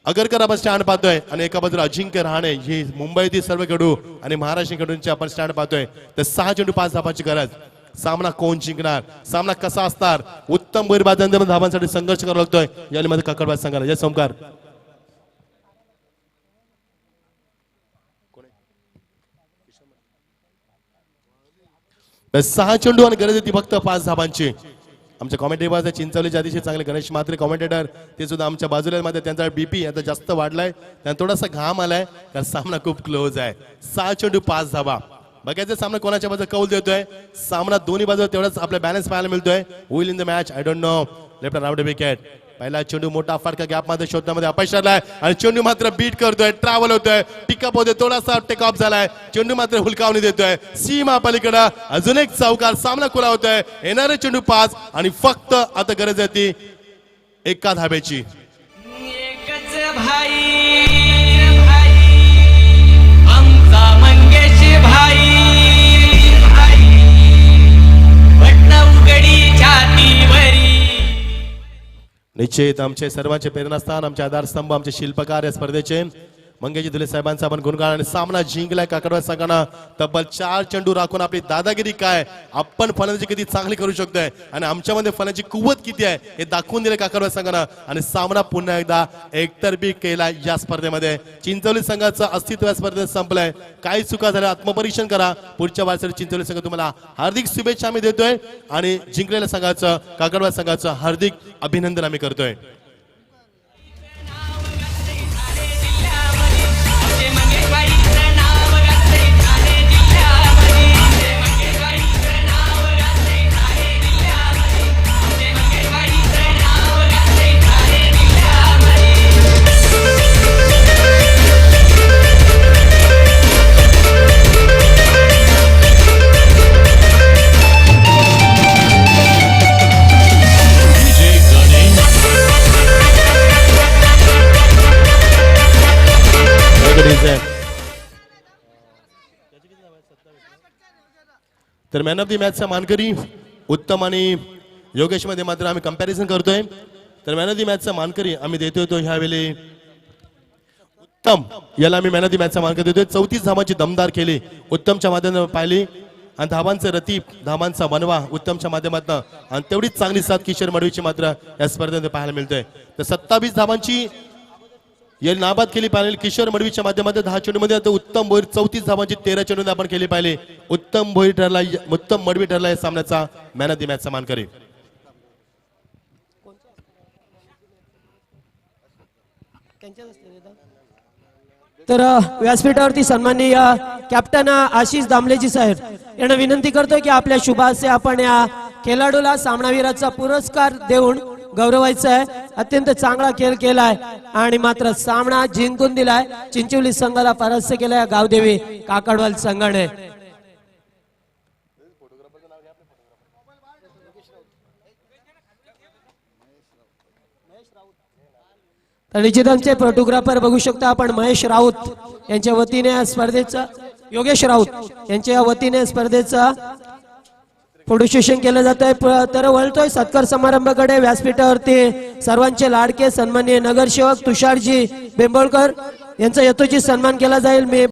अगरकर आपण स्टँड पाहतोय आणि एका बाजूला अजिंक्य रहाणे, ही मुंबईतील सर्व खेळाडू आणि महाराष्ट्र खेळाडूंचे आपण स्टँड पाहतोय. तर 6 चेंडू 5 धाबांची गरज. सामना कोण जिंकणार, सामना कसा असणार, उत्तम बहिर्बाजांमध्ये धाबांसाठी संघर्ष करावा लागतोय. यामध्ये काकडबाज संघाला जय सोमकार. 6 चेंडू आणि गरज ती फक्त 5 धाबांची. आमच्या कॉमेंटेटर बाजू चिंचवलीचे अतिशय चांगले गणेश म्हात्रे कॉमेंटेटर, ते सुद्धा आमच्या बाजूला मध्ये त्यांचा बीपी आता जास्त वाढलाय, त्यांना थोडासा घाम आलाय कारण सामना खूप क्लोज आहे. 6 चेंडू 5 धाबा. बघायचं सामना कोणाच्या बाजूला कौल देतोय. सामना दोन्ही बाजूला तेवढाच आपला बॅलन्स पाहायला मिळतोय. होईल in the match I don't know. Left round wicket. पहिला चेंडू मोठा फटका गॅप मध्ये शोधण्यामध्ये अपयश आलाय आणि चेंडू मात्र बीट करतोय, ट्रॅव्हल होतोय, पिकअप होतोय, थोडासा टेक ऑफ झालाय, चेंडू मात्र हुलकावणी देतोय सीमा पलीकडे. अजून एक चौकार, सामना खुला होतोय. येणारे चेंडू 5 आणि फक्त आता गरज आहे ती एका धाब्याची. एकच भाई आमचा मंगेश भाई, बटन उघडी छातीवरी. निश्चित आमचे सर्वांचे प्रेरणास्थान, आमचे आधारस्तंभ, आमचे शिल्पकार या स्पर्धेचे मंगेशजी धुले साहेबांचा आपण गुणगान. आणि सामना जिंकलाय काकडवाड संघानं. तब्बल 4 चेंडू राखून आपली दादागिरी काय, आपण फलंदाजी किती चांगली करू शकतोय आणि आमच्यामध्ये फलंदाजी कुवत किती आहे हे दाखवून दिले काकडवाड संघानं. आणि सामना पुन्हा एकदा एकतर्फी केला या स्पर्धेमध्ये. चिंचवली संघाचं अस्तित्व या स्पर्धेत संपलंय. काही चुका झाल्या आत्मपरीक्षण करा. पुढच्या वारसाठी चिंचवली संघ तुम्हाला हार्दिक शुभेच्छा आम्ही देतोय आणि जिंकलेल्या संघाचं काकडवाड संघाचं हार्दिक अभिनंदन आम्ही करतोय. तर मॅन ऑफ द मॅचचा मानकरी उत्तम आणि योगेश मध्ये मात्र आम्ही कंपॅरिझन करतोय. तर मॅन ऑफ द मॅचचा मानकरी आम्ही देतोय तो ह्यावेळी उत्तम, याला आम्ही मॅन ऑफ द मॅचचा मानकरी देतोय. 34 धावांची दमदार केली उत्तमच्या माध्यमातून पाहिली आणि धावांचं रतीप, धावांचा बनवा उत्तमच्या माध्यमातून आणि तेवढीच चांगली साथ किशोर मडवीची मात्र या स्पर्धेमध्ये पाहायला मिळतोय. तर 27 धावांची या नाबाद केली पाहिजे किशोर मडवीच्या माध्यमातून 10 चेंडूमध्ये. आता उत्तम भोईर 34 धावांची 13 चेंडूमध्ये आपण केली पाहिजे. उत्तम भोईर ठरला, उत्तम मडवी ठरला या सामन्याचा मॅन ऑफ द मॅचचा मानकरी. तर व्यासपीठावरती सन्माननीय कॅप्टन आशिष दामलेजी साहेब यांना विनंती करतोय की आपल्या शुभासे आपण या खेळाडूला सामनावीराचा पुरस्कार देऊन गौरवायचं आहे. अत्यंत चांगला खेळ केलाय आणि मात्र सामना जिंकून दिलाय. चिंचवली संघाला परास्त केलाय गावदेवी काकडवाल संघाने. तर निश्चित आमचे फोटोग्राफर बघू शकता आपण महेश राऊत यांच्या वतीने स्पर्धेचा, योगेश राऊत यांच्या वतीने स्पर्धेचा फोटो सेशन केलं जात आहे. तर वळतोय सत्कार समारंभाकडे. व्यासपीठावरती सर्वांचे लाडके सन्माननीय नगरसेवक तुषारजी बेंबोळकर यांचा यथोचित सन्मान केला जाईल.